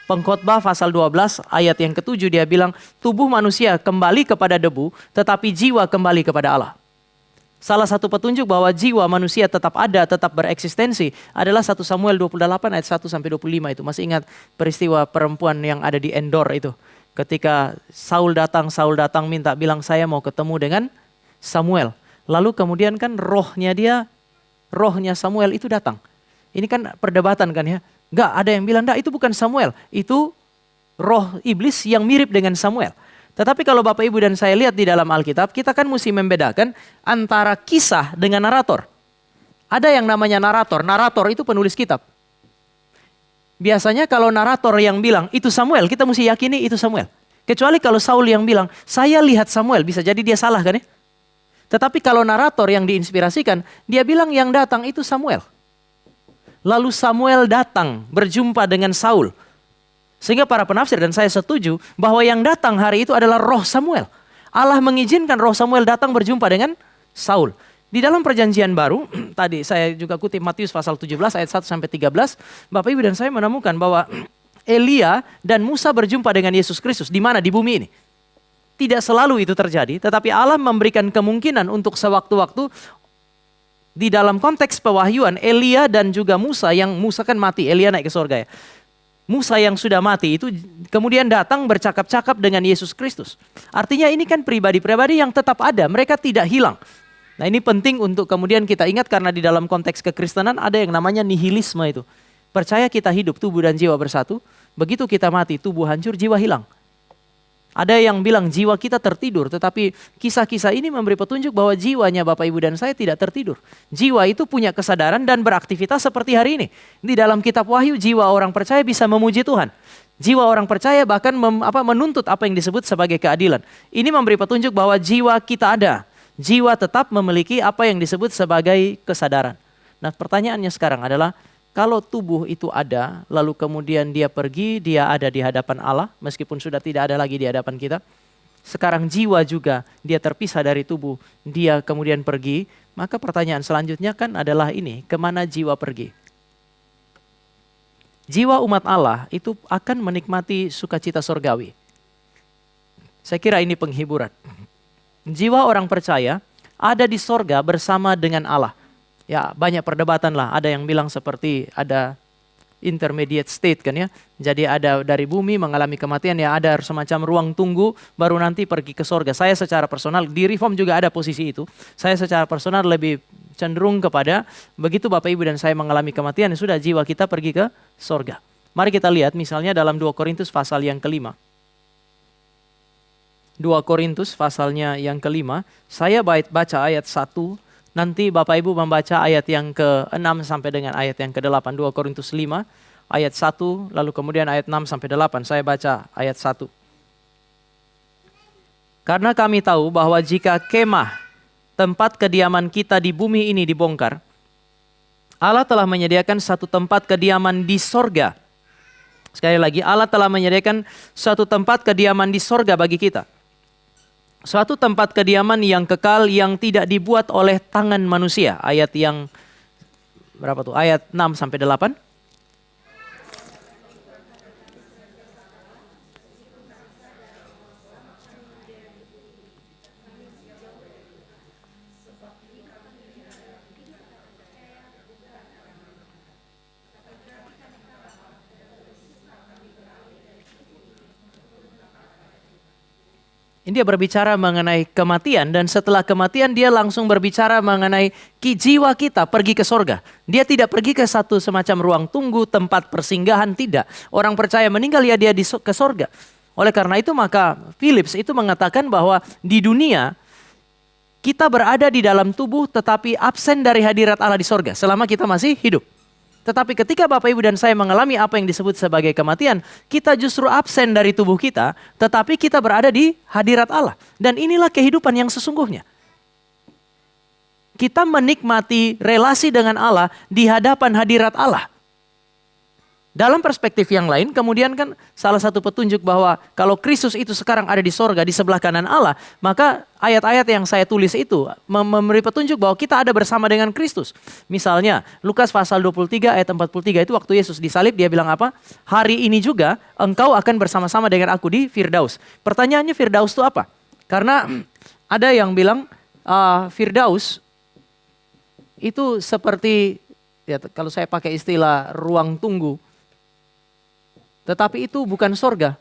Pengkhotbah pasal 12 ayat yang ke-7 dia bilang. Tubuh manusia kembali kepada debu. Tetapi jiwa kembali kepada Allah. Salah satu petunjuk bahwa jiwa manusia tetap ada, tetap bereksistensi adalah 1 Samuel 28 ayat 1-25 itu. Masih ingat peristiwa perempuan yang ada di Endor itu. Ketika Saul datang minta bilang saya mau ketemu dengan Samuel. Lalu kemudian kan rohnya Samuel itu datang. Ini kan perdebatan kan ya. Enggak, ada yang bilang enggak itu bukan Samuel. Itu roh iblis yang mirip dengan Samuel. Tetapi kalau Bapak Ibu dan saya lihat di dalam Alkitab, kita kan mesti membedakan antara kisah dengan narator. Ada yang namanya narator. Narator itu penulis kitab. Biasanya kalau narator yang bilang, itu Samuel, kita mesti yakini itu Samuel. Kecuali kalau Saul yang bilang, saya lihat Samuel, bisa jadi dia salah kan ya? Tetapi kalau narator yang diinspirasikan, dia bilang yang datang itu Samuel. Lalu Samuel datang berjumpa dengan Saul. Sehingga para penafsir dan saya setuju bahwa yang datang hari itu adalah roh Samuel. Allah mengizinkan roh Samuel datang berjumpa dengan Saul. Di dalam perjanjian baru, tadi saya juga kutip Matius pasal 17 ayat 1-13, Bapak Ibu dan saya menemukan bahwa Elia dan Musa berjumpa dengan Yesus Kristus. Di mana? Di bumi ini. Tidak selalu itu terjadi, tetapi Allah memberikan kemungkinan untuk sewaktu-waktu di dalam konteks pewahyuan Elia dan juga Musa, yang Musa kan mati, Elia naik ke surga ya. Musa yang sudah mati itu kemudian datang bercakap-cakap dengan Yesus Kristus. Artinya ini kan pribadi-pribadi yang tetap ada, mereka tidak hilang. Nah ini penting untuk kemudian kita ingat karena di dalam konteks kekristenan ada yang namanya nihilisme itu. Percaya kita hidup, tubuh dan jiwa bersatu, begitu kita mati, tubuh hancur, jiwa hilang. Ada yang bilang jiwa kita tertidur, tetapi kisah-kisah ini memberi petunjuk bahwa jiwanya Bapak Ibu dan saya tidak tertidur. Jiwa itu punya kesadaran dan beraktivitas seperti hari ini. Di dalam kitab Wahyu, jiwa orang percaya bisa memuji Tuhan. Jiwa orang percaya bahkan menuntut apa yang disebut sebagai keadilan. Ini memberi petunjuk bahwa jiwa kita ada. Jiwa tetap memiliki apa yang disebut sebagai kesadaran. Nah pertanyaannya sekarang adalah, kalau tubuh itu ada, lalu kemudian dia pergi, dia ada di hadapan Allah, meskipun sudah tidak ada lagi di hadapan kita. Sekarang jiwa juga, dia terpisah dari tubuh, dia kemudian pergi. Maka pertanyaan selanjutnya kan adalah ini, kemana jiwa pergi? Jiwa umat Allah itu akan menikmati sukacita surgawi. Saya kira ini penghiburan. Jiwa orang percaya ada di sorga bersama dengan Allah. Ya banyak perdebatan lah, ada yang bilang seperti ada intermediate state kan ya. Jadi ada dari bumi mengalami kematian, ya ada semacam ruang tunggu baru nanti pergi ke sorga. Saya secara personal, di Reform juga ada posisi itu. Saya secara personal lebih cenderung kepada begitu Bapak Ibu dan saya mengalami kematian, sudah jiwa kita pergi ke sorga. Mari kita lihat misalnya dalam 2 Korintus pasal yang ke-5. 2 Korintus pasalnya yang ke-5, saya baca ayat 1. Nanti Bapak Ibu membaca ayat yang ke-6 sampai dengan ayat yang ke-8. 2 Korintus 5 ayat 1 lalu kemudian ayat 6 sampai 8. Saya baca ayat 1. Karena kami tahu bahwa jika kemah tempat kediaman kita di bumi ini dibongkar, Allah telah menyediakan satu tempat kediaman di sorga. Sekali lagi, Allah telah menyediakan suatu tempat kediaman di sorga bagi kita. Suatu tempat kediaman yang kekal yang tidak dibuat oleh tangan manusia. Ayat yang berapa tuh? Ayat 6 sampai 8. Ini dia berbicara mengenai kematian, dan setelah kematian dia langsung berbicara mengenai jiwa kita pergi ke sorga. Dia tidak pergi ke satu semacam ruang tunggu, tempat persinggahan, tidak. Orang percaya meninggal ya dia ke sorga. Oleh karena itu maka Philips itu mengatakan bahwa di dunia kita berada di dalam tubuh tetapi absen dari hadirat Allah di sorga selama kita masih hidup. Tetapi ketika Bapak Ibu dan saya mengalami apa yang disebut sebagai kematian, kita justru absen dari tubuh kita, tetapi kita berada di hadirat Allah. Dan inilah kehidupan yang sesungguhnya. Kita menikmati relasi dengan Allah di hadapan hadirat Allah. Dalam perspektif yang lain, kemudian kan salah satu petunjuk bahwa kalau Kristus itu sekarang ada di sorga di sebelah kanan Allah, maka ayat-ayat yang saya tulis itu memberi petunjuk bahwa kita ada bersama dengan Kristus. Misalnya Lukas pasal 23 ayat 43 itu waktu Yesus disalib dia bilang apa? Hari ini juga engkau akan bersama-sama dengan aku di Firdaus. Pertanyaannya Firdaus itu apa? Karena ada yang bilang Firdaus itu seperti, ya, kalau saya pakai istilah ruang tunggu. Tetapi itu bukan sorga.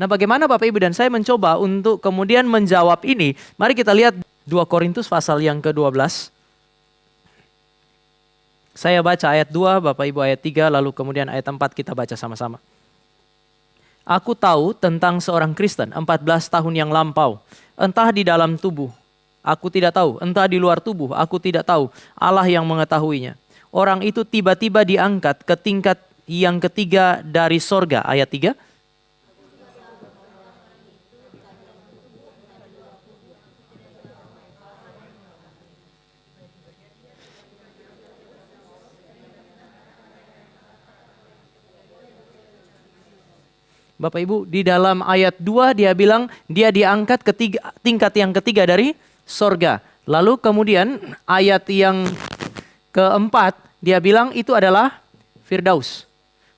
Nah, bagaimana Bapak Ibu dan saya mencoba untuk kemudian menjawab ini? Mari kita lihat 2 Korintus pasal yang ke-12. Saya baca ayat 2, Bapak Ibu ayat 3, lalu kemudian ayat 4 kita baca sama-sama. Aku tahu tentang seorang Kristen 14 tahun yang lampau, entah di dalam tubuh, aku tidak tahu, entah di luar tubuh, aku tidak tahu, Allah yang mengetahuinya. Orang itu tiba-tiba diangkat ke tingkat yang ketiga dari sorga, ayat 3. Bapak Ibu, di dalam ayat 2 dia bilang dia diangkat ke tingkat yang ketiga dari sorga. Lalu kemudian ayat yang keempat dia bilang itu adalah Firdaus.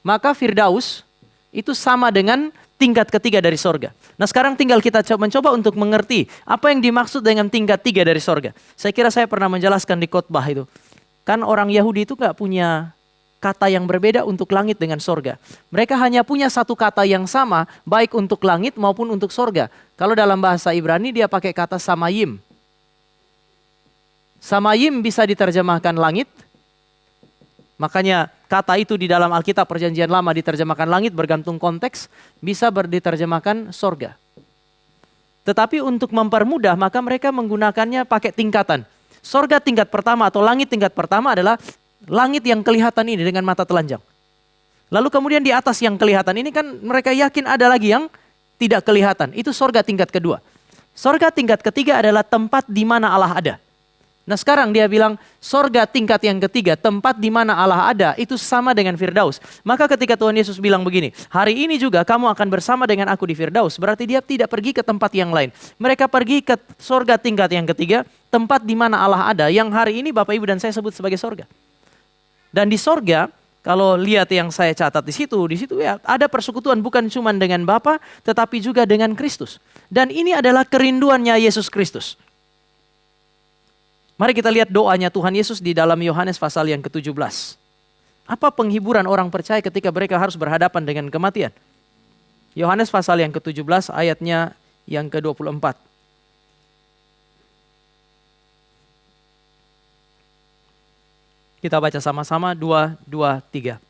Maka Firdaus itu sama dengan tingkat ketiga dari sorga. Nah sekarang tinggal kita mencoba untuk mengerti apa yang dimaksud dengan tingkat 3 dari sorga. Saya kira saya pernah menjelaskan di khotbah itu. Kan orang Yahudi itu gak punya kata yang berbeda untuk langit dengan sorga. Mereka hanya punya satu kata yang sama baik untuk langit maupun untuk sorga. Kalau dalam bahasa Ibrani dia pakai kata samayim. Samayim bisa diterjemahkan langit. Makanya kata itu di dalam Alkitab Perjanjian Lama diterjemahkan langit bergantung konteks, bisa diterjemahkan sorga. Tetapi untuk mempermudah maka mereka menggunakannya pakai tingkatan. Sorga tingkat pertama atau langit tingkat pertama adalah langit yang kelihatan ini dengan mata telanjang. Lalu kemudian di atas yang kelihatan ini kan mereka yakin ada lagi yang tidak kelihatan. Itu sorga tingkat kedua. Sorga tingkat ketiga adalah tempat di mana Allah ada. Nah sekarang dia bilang sorga tingkat yang ketiga, tempat di mana Allah ada, itu sama dengan Firdaus. Maka ketika Tuhan Yesus bilang begini, hari ini juga kamu akan bersama dengan aku di Firdaus. Berarti dia tidak pergi ke tempat yang lain. Mereka pergi ke sorga tingkat yang ketiga, tempat di mana Allah ada, yang hari ini Bapak Ibu dan saya sebut sebagai sorga. Dan di sorga, kalau lihat yang saya catat di situ ya ada persekutuan bukan cuma dengan Bapa, tetapi juga dengan Kristus. Dan ini adalah kerinduannya Yesus Kristus. Mari kita lihat doanya Tuhan Yesus di dalam Yohanes pasal yang ke-17. Apa penghiburan orang percaya ketika mereka harus berhadapan dengan kematian? Yohanes pasal yang ke-17 ayatnya yang ke-24. Kita baca sama-sama 2, 2, 3.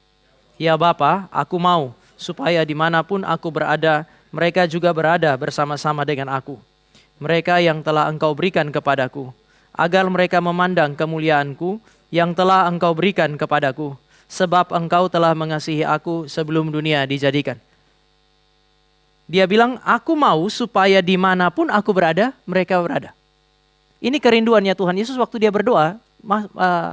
Ya Bapa, aku mau supaya dimanapun aku berada, mereka juga berada bersama-sama dengan aku. Mereka yang telah Engkau berikan kepadaku, agar mereka memandang kemuliaanku yang telah Engkau berikan kepadaku, sebab Engkau telah mengasihi aku sebelum dunia dijadikan. Dia bilang, aku mau supaya dimanapun aku berada, mereka berada. Ini kerinduannya Tuhan Yesus waktu dia berdoa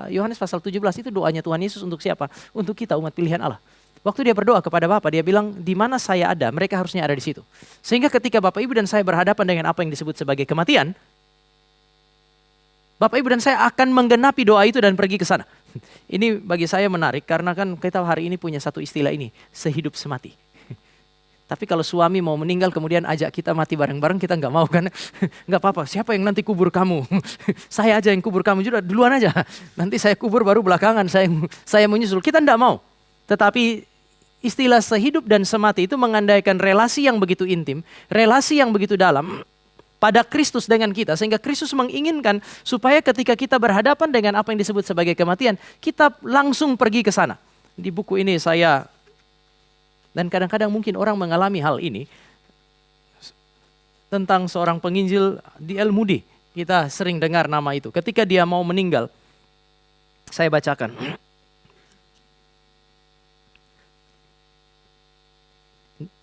Yohanes pasal 17 itu doanya Tuhan Yesus untuk siapa? Untuk kita umat pilihan Allah. Waktu dia berdoa kepada Bapa, dia bilang, di mana saya ada, mereka harusnya ada di situ. Sehingga ketika Bapak Ibu dan saya berhadapan dengan apa yang disebut sebagai kematian, Bapak Ibu dan saya akan menggenapi doa itu dan pergi ke sana. Ini bagi saya menarik karena kan kita hari ini punya satu istilah ini, sehidup semati. Tapi kalau suami mau meninggal kemudian ajak kita mati bareng-bareng, kita nggak mau kan? Nggak apa-apa, siapa yang nanti kubur kamu? Saya aja yang kubur kamu juga, duluan aja. Nanti saya kubur baru belakangan, saya menyusul. Kita nggak mau. Tetapi istilah sehidup dan semati itu mengandaikan relasi yang begitu intim, relasi yang begitu dalam pada Kristus dengan kita. Sehingga Kristus menginginkan supaya ketika kita berhadapan dengan apa yang disebut sebagai kematian, kita langsung pergi ke sana. Di buku ini dan kadang-kadang mungkin orang mengalami hal ini, tentang seorang penginjil D.L. Moody. Kita sering dengar nama itu. Ketika dia mau meninggal, saya bacakan.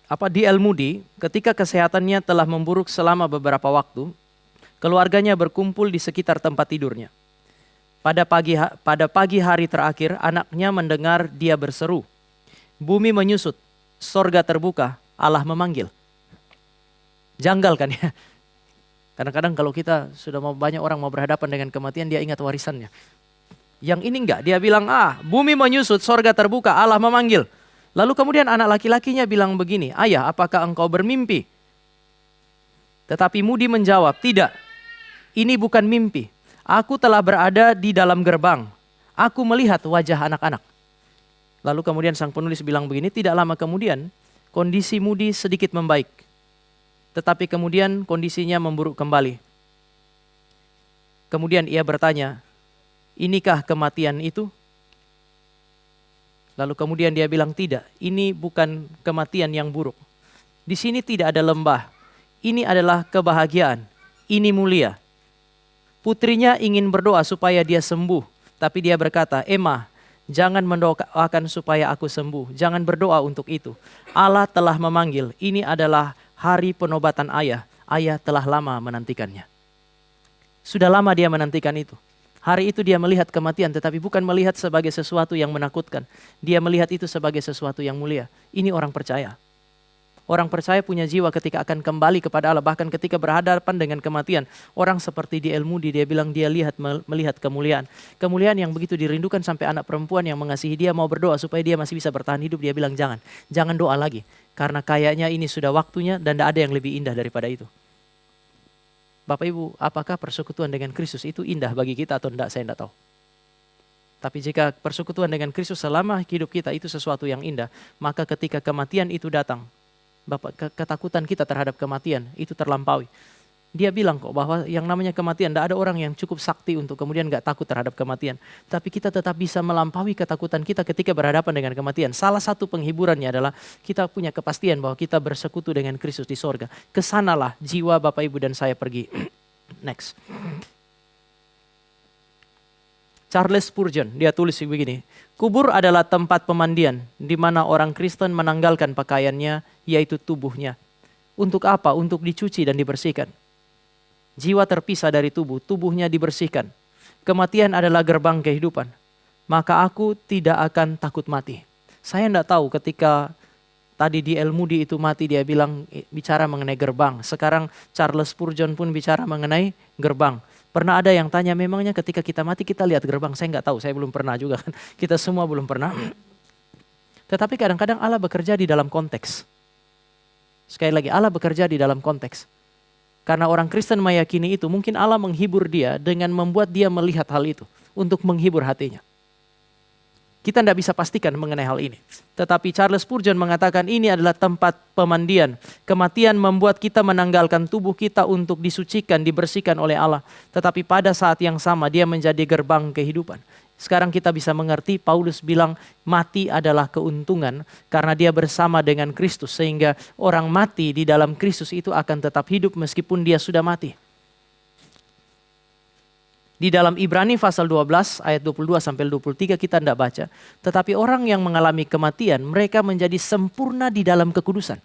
D.L. Moody ketika kesehatannya telah memburuk selama beberapa waktu, keluarganya berkumpul di sekitar tempat tidurnya. Pada pagi hari terakhir, anaknya mendengar dia berseru, "Bumi menyusut, sorga terbuka, Allah memanggil." Janggal kan ya? Kadang-kadang kalau kita sudah banyak orang mau berhadapan dengan kematian, dia ingat warisannya. Yang ini enggak, dia bilang, bumi menyusut, sorga terbuka, Allah memanggil. Lalu kemudian anak laki-lakinya bilang begini, "Ayah, apakah engkau bermimpi?" Tetapi Moody menjawab, "Tidak, ini bukan mimpi. Aku telah berada di dalam gerbang. Aku melihat wajah anak-anak." Lalu kemudian sang penulis bilang begini, tidak lama kemudian kondisi Moody sedikit membaik. Tetapi kemudian kondisinya memburuk kembali. Kemudian ia bertanya, "Inikah kematian itu?" Lalu kemudian dia bilang, "Tidak, ini bukan kematian yang buruk. Di sini tidak ada lembah. Ini adalah kebahagiaan. Ini mulia." Putrinya ingin berdoa supaya dia sembuh. Tapi dia berkata, "Emma, jangan mendoakan supaya aku sembuh. Jangan berdoa untuk itu. Allah telah memanggil. Ini adalah hari penobatan ayah. Ayah telah lama menantikannya." Sudah lama dia menantikan itu. Hari itu dia melihat kematian, tetapi bukan melihat sebagai sesuatu yang menakutkan. Dia melihat itu sebagai sesuatu yang mulia. Ini orang percaya. Orang percaya punya jiwa ketika akan kembali kepada Allah. Bahkan ketika berhadapan dengan kematian. Orang seperti D.L. Moody, dia bilang dia melihat kemuliaan. Kemuliaan yang begitu dirindukan sampai anak perempuan yang mengasihi dia mau berdoa supaya dia masih bisa bertahan hidup. Dia bilang jangan doa lagi. Karena kayaknya ini sudah waktunya dan tidak ada yang lebih indah daripada itu. Bapak Ibu, apakah persekutuan dengan Kristus itu indah bagi kita atau tidak? Saya tidak tahu. Tapi jika persekutuan dengan Kristus selama hidup kita itu sesuatu yang indah, maka ketika kematian itu datang, ketakutan kita terhadap kematian itu terlampaui. Dia bilang kok bahwa yang namanya kematian, tidak ada orang yang cukup sakti untuk kemudian gak takut terhadap kematian. Tapi kita tetap bisa melampaui ketakutan kita ketika berhadapan dengan kematian. Salah satu penghiburannya adalah kita punya kepastian bahwa kita bersekutu dengan Kristus di sorga. Kesanalah jiwa Bapak Ibu dan saya pergi. Next. Charles Spurgeon, dia tulis begini. "Kubur adalah tempat pemandian di mana orang Kristen menanggalkan pakaiannya, yaitu tubuhnya. Untuk apa? Untuk dicuci dan dibersihkan. Jiwa terpisah dari tubuh, tubuhnya dibersihkan. Kematian adalah gerbang kehidupan. Maka aku tidak akan takut mati." Saya tidak tahu ketika tadi D.L. Moody itu mati, dia bicara mengenai gerbang. Sekarang Charles Spurgeon pun bicara mengenai gerbang. Pernah ada yang tanya, memangnya ketika kita mati kita lihat gerbang? Saya nggak tahu, saya belum pernah juga kan. Kita semua belum pernah. Tetapi kadang-kadang Allah bekerja di dalam konteks. Sekali lagi, Allah bekerja di dalam konteks. Karena orang Kristen meyakini itu, mungkin Allah menghibur dia dengan membuat dia melihat hal itu. Untuk menghibur hatinya. Kita tidak bisa pastikan mengenai hal ini. Tetapi Charles Spurgeon mengatakan ini adalah tempat pemandian. Kematian membuat kita menanggalkan tubuh kita untuk disucikan, dibersihkan oleh Allah. Tetapi pada saat yang sama dia menjadi gerbang kehidupan. Sekarang kita bisa mengerti Paulus bilang mati adalah keuntungan karena dia bersama dengan Kristus. Sehingga orang mati di dalam Kristus itu akan tetap hidup meskipun dia sudah mati. Di dalam Ibrani pasal 12 ayat 22 sampai 23 kita tidak baca. Tetapi orang yang mengalami kematian mereka menjadi sempurna di dalam kekudusan.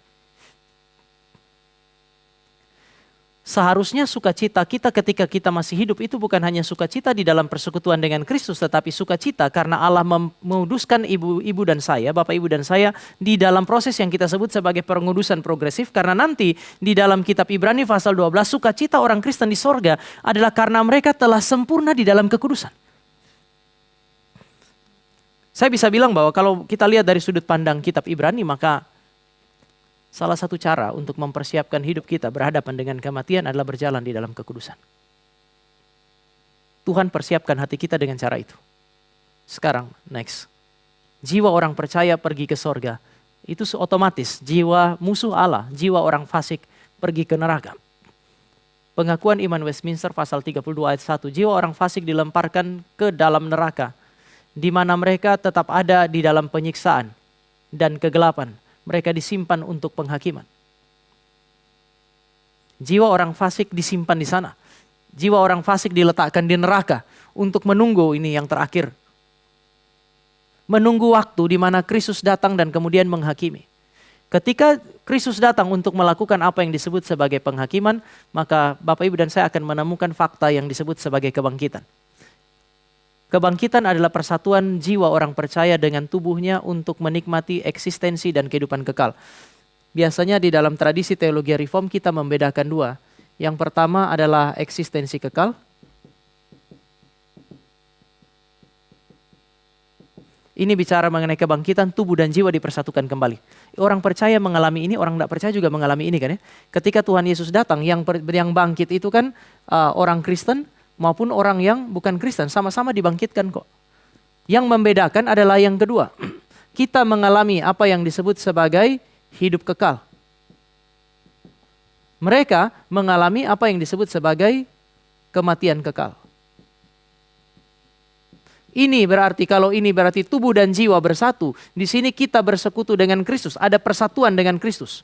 Seharusnya sukacita kita ketika kita masih hidup itu bukan hanya sukacita di dalam persekutuan dengan Kristus, tetapi sukacita karena Allah menguduskan ibu dan saya, bapak ibu dan saya di dalam proses yang kita sebut sebagai pengudusan progresif. Karena nanti di dalam kitab Ibrani pasal 12, sukacita orang Kristen di sorga adalah karena mereka telah sempurna di dalam kekudusan. Saya bisa bilang bahwa kalau kita lihat dari sudut pandang kitab Ibrani, maka salah satu cara untuk mempersiapkan hidup kita berhadapan dengan kematian adalah berjalan di dalam kekudusan. Tuhan persiapkan hati kita dengan cara itu. Sekarang, next. Jiwa orang percaya pergi ke sorga. Itu otomatis. Jiwa musuh Allah, jiwa orang fasik pergi ke neraka. Pengakuan iman Westminster pasal 32 ayat 1. Jiwa orang fasik dilemparkan ke dalam neraka, di mana mereka tetap ada di dalam penyiksaan dan kegelapan. Mereka disimpan untuk penghakiman. Jiwa orang fasik disimpan di sana. Jiwa orang fasik diletakkan di neraka untuk menunggu ini yang terakhir. Menunggu waktu di mana Kristus datang dan kemudian menghakimi. Ketika Kristus datang untuk melakukan apa yang disebut sebagai penghakiman, maka Bapak Ibu dan saya akan menemukan fakta yang disebut sebagai kebangkitan. Kebangkitan adalah persatuan jiwa orang percaya dengan tubuhnya untuk menikmati eksistensi dan kehidupan kekal. Biasanya di dalam tradisi teologi reform kita membedakan dua. Yang pertama adalah eksistensi kekal. Ini bicara mengenai kebangkitan, tubuh dan jiwa dipersatukan kembali. Orang percaya mengalami ini, orang tidak percaya juga mengalami ini kan ya. Ketika Tuhan Yesus datang, yang bangkit itu kan orang Kristen maupun orang yang bukan Kristen, sama-sama dibangkitkan kok. Yang membedakan adalah yang kedua. Kita mengalami apa yang disebut sebagai hidup kekal. Mereka mengalami apa yang disebut sebagai kematian kekal. Ini berarti tubuh dan jiwa bersatu. Di sini kita bersekutu dengan Kristus, ada persatuan dengan Kristus.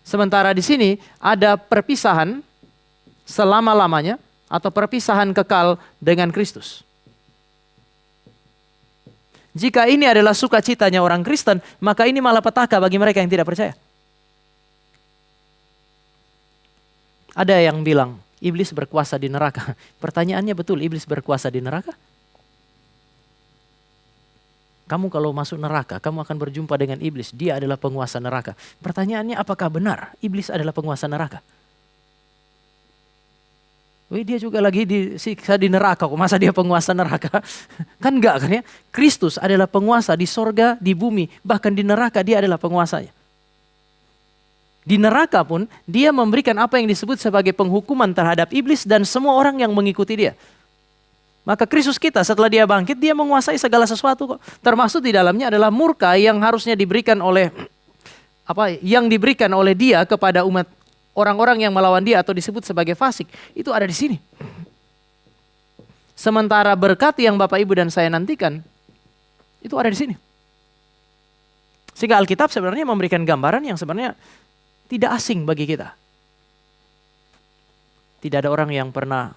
Sementara di sini ada perpisahan selama-lamanya atau perpisahan kekal dengan Kristus. Jika ini adalah sukacitanya orang Kristen, maka ini malapetaka bagi mereka yang tidak percaya. Ada yang bilang, iblis berkuasa di neraka. Pertanyaannya betul, iblis berkuasa di neraka? Kamu kalau masuk neraka, kamu akan berjumpa dengan iblis. Dia adalah penguasa neraka. Pertanyaannya, apakah benar iblis adalah penguasa neraka? Dia juga lagi disiksa di neraka kok. Masa dia penguasa neraka? Kan enggak kan ya? Kristus adalah penguasa di sorga, di bumi. Bahkan di neraka dia adalah penguasanya. Di neraka pun dia memberikan apa yang disebut sebagai penghukuman terhadap iblis dan semua orang yang mengikuti dia. Maka Kristus kita setelah dia bangkit, dia menguasai segala sesuatu kok. Termasuk di dalamnya adalah murka yang harusnya diberikan oleh dia kepada umat orang-orang yang melawan dia atau disebut sebagai fasik. Itu ada di sini. Sementara berkat yang Bapak Ibu dan saya nantikan, itu ada di sini. Sehingga Alkitab sebenarnya memberikan gambaran yang sebenarnya tidak asing bagi kita. Tidak ada orang yang pernah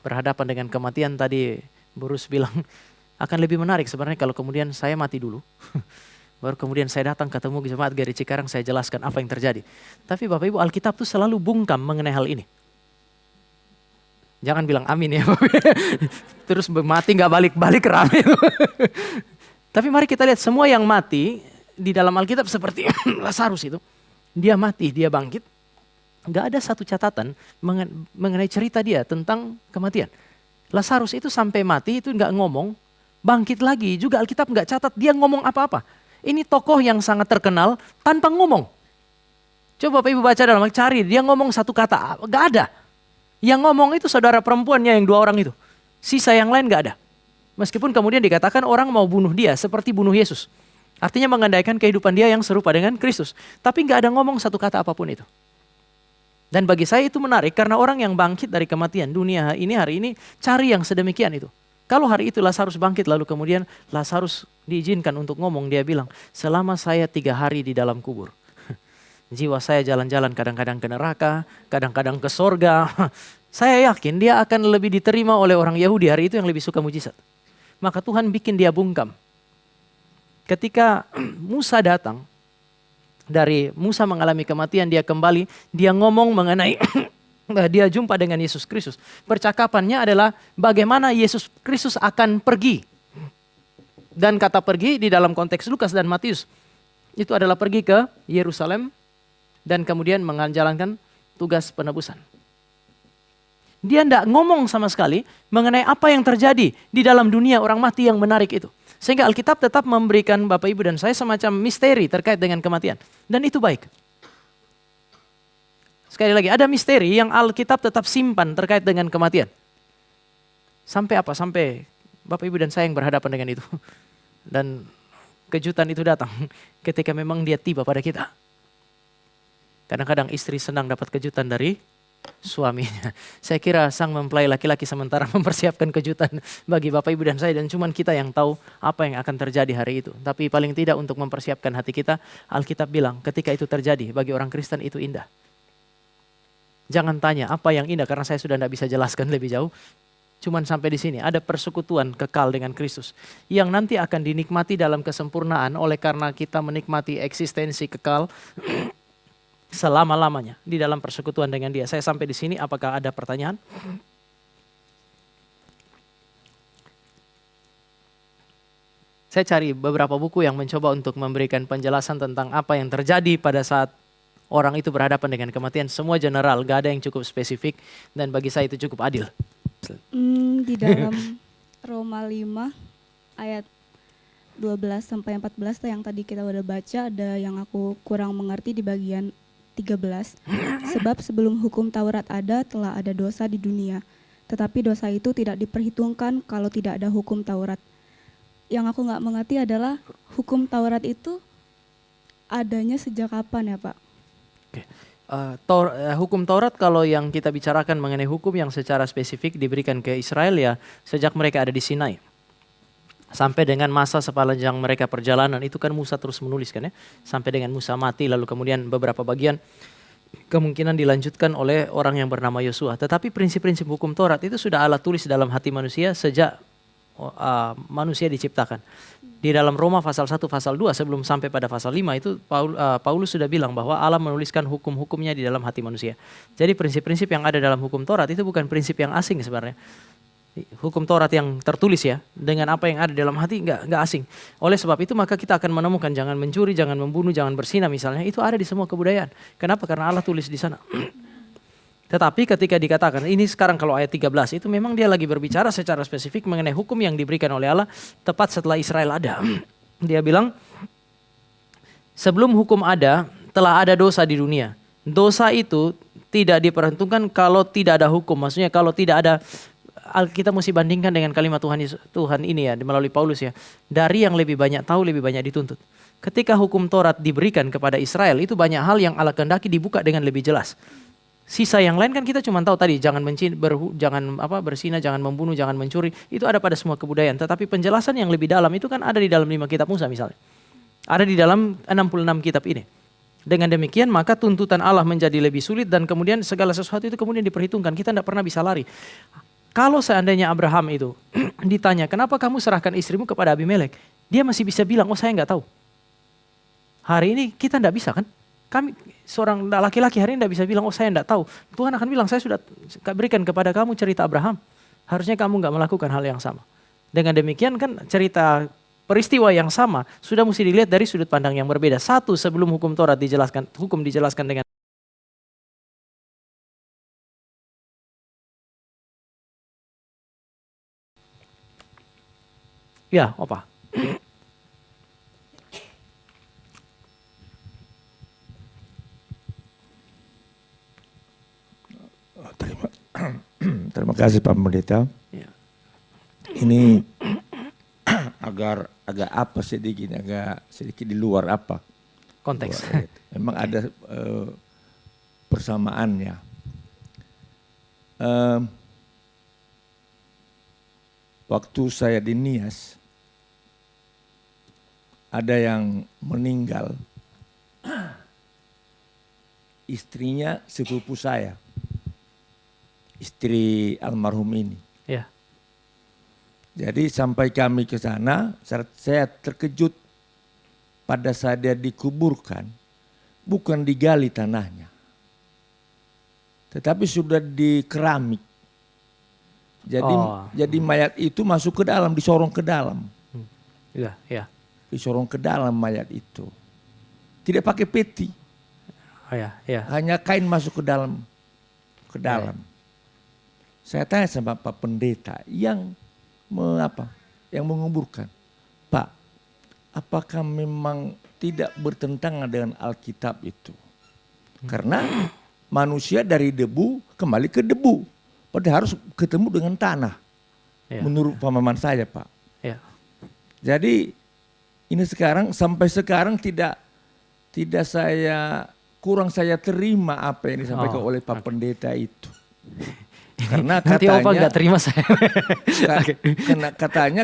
berhadapan dengan kematian. Tadi Burus bilang akan lebih menarik sebenarnya kalau kemudian saya mati dulu. Baru kemudian saya datang ketemu jemaat Gari Cikarang, saya jelaskan apa yang terjadi. Tapi Bapak Ibu, Alkitab tuh selalu bungkam mengenai hal ini. Jangan bilang amin ya. Terus mati gak balik-balik rame. Tapi mari kita lihat semua yang mati di dalam Alkitab seperti Lazarus itu. Dia mati, dia bangkit. Gak ada satu catatan mengenai cerita dia tentang kematian. Lazarus itu sampai mati itu gak ngomong, bangkit lagi juga Alkitab gak catat dia ngomong apa-apa. Ini tokoh yang sangat terkenal tanpa ngomong. Coba Bapak Ibu baca dalam, cari dia ngomong satu kata, gak ada. Yang ngomong itu saudara perempuannya yang 2 orang itu. Sisa yang lain gak ada. Meskipun kemudian dikatakan orang mau bunuh dia seperti bunuh Yesus. Artinya mengandaikan kehidupan dia yang serupa dengan Kristus. Tapi gak ada ngomong satu kata apapun itu. Dan bagi saya itu menarik karena orang yang bangkit dari kematian dunia hari ini cari yang sedemikian itu. Kalau hari itu Lazarus bangkit lalu kemudian Lazarus diizinkan untuk ngomong, dia bilang, selama saya 3 hari di dalam kubur. Jiwa saya jalan-jalan kadang-kadang ke neraka, kadang-kadang ke sorga. Saya yakin dia akan lebih diterima oleh orang Yahudi hari itu yang lebih suka mujizat. Maka Tuhan bikin dia bungkam. Ketika Musa datang, dari Musa mengalami kematian, dia kembali, dia ngomong mengenai dia jumpa dengan Yesus Kristus. Percakapannya adalah bagaimana Yesus Kristus akan pergi. Dan kata pergi di dalam konteks Lukas dan Matius itu adalah pergi ke Yerusalem dan kemudian menjalankan tugas penebusan. Dia tidak ngomong sama sekali mengenai apa yang terjadi di dalam dunia orang mati yang menarik itu. Sehingga Alkitab tetap memberikan Bapak Ibu dan saya semacam misteri terkait dengan kematian. Dan itu baik. Sekali lagi, ada misteri yang Alkitab tetap simpan terkait dengan kematian. Sampai apa? Sampai Bapak Ibu dan saya yang berhadapan dengan itu. Dan kejutan itu datang ketika memang dia tiba pada kita. Kadang-kadang istri senang dapat kejutan dari suaminya. Saya kira sang mempelai laki-laki sementara mempersiapkan kejutan bagi Bapak Ibu dan saya, dan cuman kita yang tahu apa yang akan terjadi hari itu. Tapi paling tidak untuk mempersiapkan hati kita, Alkitab bilang ketika itu terjadi bagi orang Kristen itu indah. Jangan tanya apa yang indah karena saya sudah tidak bisa jelaskan lebih jauh. Cuman sampai di sini ada persekutuan kekal dengan Kristus yang nanti akan dinikmati dalam kesempurnaan oleh karena kita menikmati eksistensi kekal selama-lamanya di dalam persekutuan dengan Dia. Saya sampai di sini, apakah ada pertanyaan? Saya cari beberapa buku yang mencoba untuk memberikan penjelasan tentang apa yang terjadi pada saat orang itu berhadapan dengan kematian. Semua general, gak ada yang cukup spesifik dan bagi saya itu cukup adil. Di dalam Roma 5 ayat 12 sampai 14 yang tadi kita udah baca, ada yang aku kurang mengerti di bagian 13. Sebab sebelum hukum Taurat ada, telah ada dosa di dunia. Tetapi dosa itu tidak diperhitungkan kalau tidak ada hukum Taurat. Yang aku nggak mengerti adalah hukum Taurat itu adanya sejak kapan ya Pak? Hukum Taurat kalau yang kita bicarakan mengenai hukum yang secara spesifik diberikan ke Israel ya sejak mereka ada di Sinai. Sampai dengan masa sepanjang mereka perjalanan itu kan Musa terus menuliskan ya. Sampai dengan Musa mati lalu kemudian beberapa bagian kemungkinan dilanjutkan oleh orang yang bernama Yosua. Tetapi prinsip-prinsip hukum Taurat itu sudah Allah tulis dalam hati manusia sejak manusia diciptakan. Di dalam Roma pasal 1 pasal 2 sebelum sampai pada pasal 5 itu Paulus sudah bilang bahwa Allah menuliskan hukum-hukumnya di dalam hati manusia. Jadi prinsip-prinsip yang ada dalam hukum Taurat itu bukan prinsip yang asing sebenarnya. Hukum Taurat yang tertulis ya dengan apa yang ada dalam hati nggak asing. Oleh sebab itu maka kita akan menemukan jangan mencuri, jangan membunuh, jangan berzina misalnya, itu ada di semua kebudayaan. Kenapa? Karena Allah tulis di sana. Tetapi ketika dikatakan ini sekarang kalau ayat 13 itu memang dia lagi berbicara secara spesifik mengenai hukum yang diberikan oleh Allah tepat setelah Israel ada. Dia bilang sebelum hukum ada telah ada dosa di dunia. Dosa itu tidak diperhitungkan kalau tidak ada hukum. Maksudnya kalau tidak ada, kita mesti bandingkan dengan kalimat Tuhan ini ya melalui Paulus ya. Dari yang lebih banyak tahu lebih banyak dituntut. Ketika hukum Taurat diberikan kepada Israel itu banyak hal yang Allah kehendaki dibuka dengan lebih jelas. Sisa yang lain kan kita cuma tahu tadi jangan berzina, jangan membunuh, jangan mencuri. Itu ada pada semua kebudayaan. Tetapi penjelasan yang lebih dalam itu kan ada di dalam 5 kitab Musa misalnya. Ada di dalam 66 kitab ini. Dengan demikian maka tuntutan Allah menjadi lebih sulit dan kemudian segala sesuatu itu kemudian diperhitungkan. Kita tidak pernah bisa lari. Kalau seandainya Abraham itu ditanya kenapa kamu serahkan istrimu kepada Abimelek, dia masih bisa bilang oh saya nggak tahu. Hari ini kita tidak bisa kan? Kami seorang laki-laki hari ini tidak bisa bilang oh saya tidak tahu. Tuhan akan bilang saya sudah berikan kepada kamu cerita Abraham. Harusnya kamu nggak melakukan hal yang sama. Dengan demikian kan cerita peristiwa yang sama sudah mesti dilihat dari sudut pandang yang berbeda. Satu sebelum hukum Taurat dijelaskan, hukum dijelaskan dengan ya apa? Terima kasih Pak Pendeta. Ya. Ini agak apa sedikit, agak sedikit di luar apa Konteks. Memang ada persamaannya. Waktu saya di Nias, ada yang meninggal, istrinya sepupu saya. Istri almarhum ini. Ya. Jadi sampai kami ke sana, saya terkejut pada saat dia dikuburkan. bukan digali tanahnya, tetapi sudah di keramik. Jadi mayat itu masuk ke dalam, disorong ke dalam. Iya, iya. Disorong ke dalam mayat itu. Tidak pakai peti. Iya, iya. Hanya kain masuk ke dalam. Ke dalam. Saya tanya sama Pak Pendeta yang menguburkan. Pak, apakah memang tidak bertentangan dengan Alkitab itu? Karena manusia dari debu kembali ke debu. Padahal harus ketemu dengan tanah. Ya. Menurut pemahaman saya, Pak. Ya. Jadi ini sampai sekarang tidak kurang saya terima apa yang disampaikan oleh Pak Pendeta itu. Karena nanti katanya Opa nggak terima saya.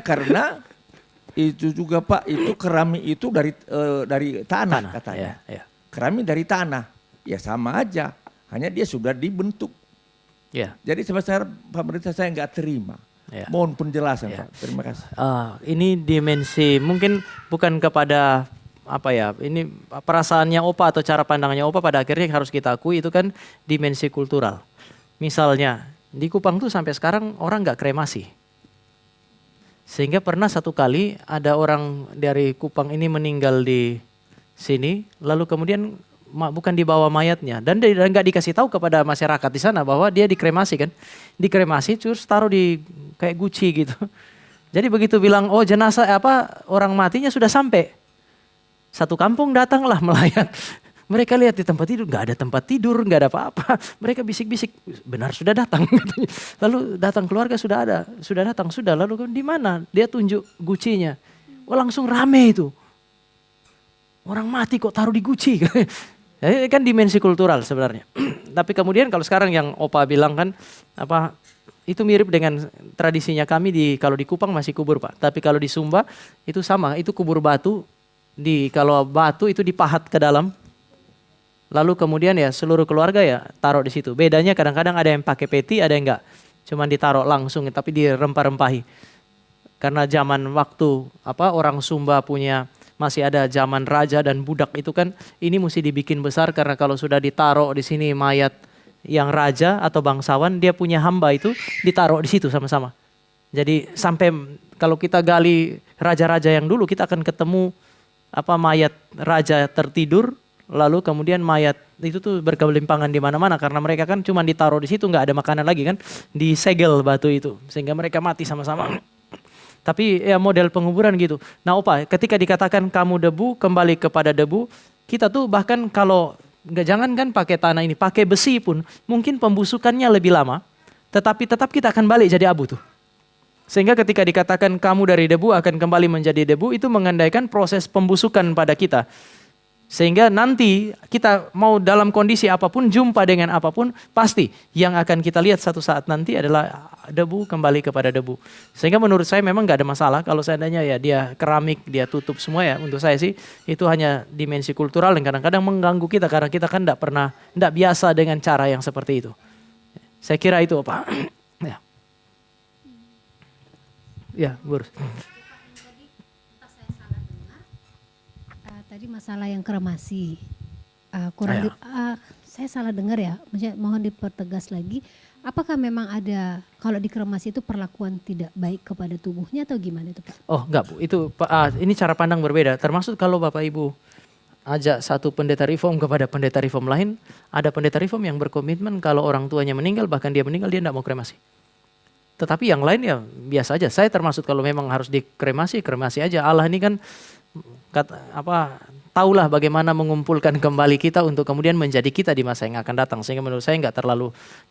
karena itu juga Pak, itu keramik itu dari tanah katanya. Ya. Keramik dari tanah, ya sama aja. Hanya dia sudah dibentuk. Ya. Jadi sebesar pemerintah saya nggak terima. Ya. Mohon penjelasan Ya. Pak. Terima kasih. Ini dimensi mungkin bukan kepada ini perasaannya Opa atau cara pandangnya Opa pada akhirnya harus kita akui itu kan dimensi kultural. Misalnya di Kupang tuh sampai sekarang orang nggak kremasi. Sehingga pernah satu kali ada orang dari Kupang ini meninggal di sini, lalu kemudian bukan dibawa mayatnya dan nggak dikasih tahu kepada masyarakat di sana bahwa dia dikremasi kan, dikremasi terus taruh di kayak guci gitu. Jadi begitu bilang jenazah orang matinya sudah sampai, satu kampung datanglah melayat. Mereka lihat di tempat tidur, nggak ada tempat tidur, nggak ada apa-apa. Mereka bisik-bisik, benar sudah datang. Lalu datang keluarga sudah datang. Lalu di mana? Dia tunjuk gucinya. Langsung rame itu. Orang mati kok taruh di guci. Ini kan dimensi kultural sebenarnya. Tapi kemudian kalau sekarang yang Opa bilang kan itu mirip dengan tradisinya kami kalau di Kupang masih kubur Pak. Tapi kalau di Sumba itu sama, itu kubur batu. Kalau batu itu dipahat ke dalam. Lalu kemudian ya seluruh keluarga ya taruh di situ. Bedanya kadang-kadang ada yang pakai peti, ada yang enggak. Cuman ditaruh langsung tapi dirempah-rempahi. Karena zaman waktu orang Sumba masih ada zaman raja dan budak itu kan ini mesti dibikin besar karena kalau sudah ditaruh di sini mayat yang raja atau bangsawan dia punya hamba itu ditaruh di situ sama-sama. Jadi sampai kalau kita gali raja-raja yang dulu kita akan ketemu mayat raja tertidur lalu kemudian mayat itu tuh berkelimpangan di mana-mana karena mereka kan cuma ditaruh di situ nggak ada makanan lagi kan disegel batu itu sehingga mereka mati sama-sama. Tapi ya model penguburan gitu. Nah Opa, ketika dikatakan kamu debu, kembali kepada debu, kita tuh bahkan kalau jangan kan pakai tanah ini, pakai besi pun mungkin pembusukannya lebih lama, tetapi tetap kita akan balik jadi abu tuh. Sehingga ketika dikatakan kamu dari debu akan kembali menjadi debu, itu mengandaikan proses pembusukan pada kita. Sehingga nanti kita mau dalam kondisi apapun, jumpa dengan apapun, pasti yang akan kita lihat satu saat nanti adalah debu kembali kepada debu. Sehingga menurut saya memang gak ada masalah kalau seandainya ya dia keramik, dia tutup semua ya. Untuk saya sih itu hanya dimensi kultural dan kadang-kadang mengganggu kita karena kita kan gak biasa dengan cara yang seperti itu. Saya kira itu Pak. Ya, Bur. Tadi masalah yang kremasi, saya salah dengar ya, mohon dipertegas lagi. Apakah memang ada kalau dikremasi itu perlakuan tidak baik kepada tubuhnya atau gimana itu Pak? Oh enggak Bu, itu ini cara pandang berbeda. Termasuk kalau Bapak Ibu ajak satu pendeta reform kepada pendeta reform lain, ada pendeta reform yang berkomitmen kalau orang tuanya meninggal bahkan dia meninggal dia tidak mau kremasi. Tetapi yang lain ya biasa aja. Saya termasuk kalau memang harus dikremasi, kremasi aja. Allah ini kan tahulah bagaimana mengumpulkan kembali kita untuk kemudian menjadi kita di masa yang akan datang. Sehingga menurut saya nggak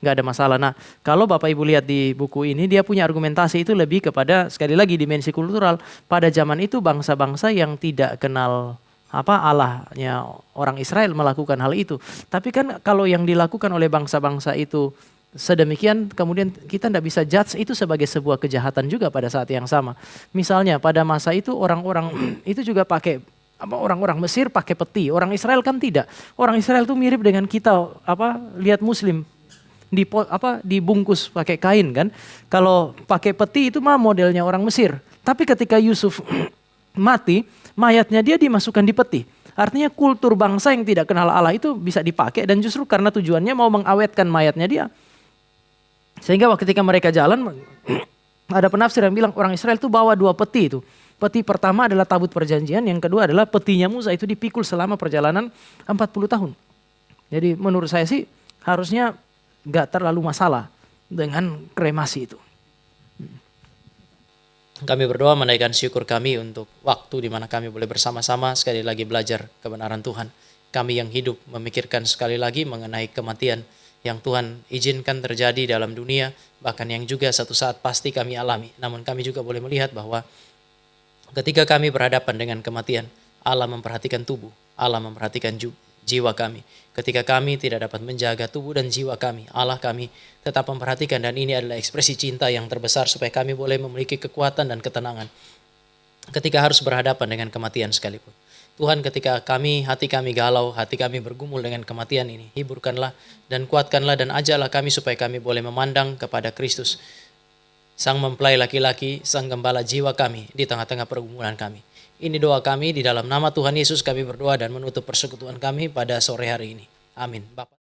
ada masalah. Nah kalau Bapak Ibu lihat di buku ini dia punya argumentasi itu lebih kepada sekali lagi dimensi kultural. Pada zaman itu bangsa-bangsa yang tidak kenal Allahnya orang Israel melakukan hal itu. Tapi kan kalau yang dilakukan oleh bangsa-bangsa itu sedemikian kemudian kita tidak bisa judge itu sebagai sebuah kejahatan juga pada saat yang sama. Misalnya pada masa itu orang-orang itu juga pakai orang-orang Mesir pakai peti, orang Israel kan tidak. Orang Israel itu mirip dengan kita lihat Muslim dibungkus pakai kain kan. Kalau pakai peti itu mah modelnya orang Mesir. Tapi ketika Yusuf mati, mayatnya dia dimasukkan di peti. Artinya kultur bangsa yang tidak kenal Allah itu bisa dipakai dan justru karena tujuannya mau mengawetkan mayatnya dia. Sehingga ketika mereka jalan, ada penafsir yang bilang orang Israel itu bawa 2 peti itu. Peti pertama adalah tabut perjanjian, yang kedua adalah petinya Musa, itu dipikul selama perjalanan 40 tahun. Jadi menurut saya sih harusnya gak terlalu masalah dengan kremasi itu. Kami berdoa menaikkan syukur kami untuk waktu di mana kami boleh bersama-sama sekali lagi belajar kebenaran Tuhan. Kami yang hidup memikirkan sekali lagi mengenai kematian yang Tuhan izinkan terjadi dalam dunia, bahkan yang juga satu saat pasti kami alami. Namun kami juga boleh melihat bahwa ketika kami berhadapan dengan kematian, Allah memperhatikan tubuh, Allah memperhatikan jiwa kami. Ketika kami tidak dapat menjaga tubuh dan jiwa kami, Allah kami tetap memperhatikan, dan ini adalah ekspresi cinta yang terbesar supaya kami boleh memiliki kekuatan dan ketenangan ketika harus berhadapan dengan kematian sekalipun. Tuhan, ketika hati kami galau, hati kami bergumul dengan kematian ini, hiburkanlah dan kuatkanlah dan ajarlah kami supaya kami boleh memandang kepada Kristus, Sang mempelai laki-laki, Sang gembala jiwa kami di tengah-tengah pergumulan kami. Ini doa kami, di dalam nama Tuhan Yesus kami berdoa dan menutup persekutuan kami pada sore hari ini. Amin. Bapak.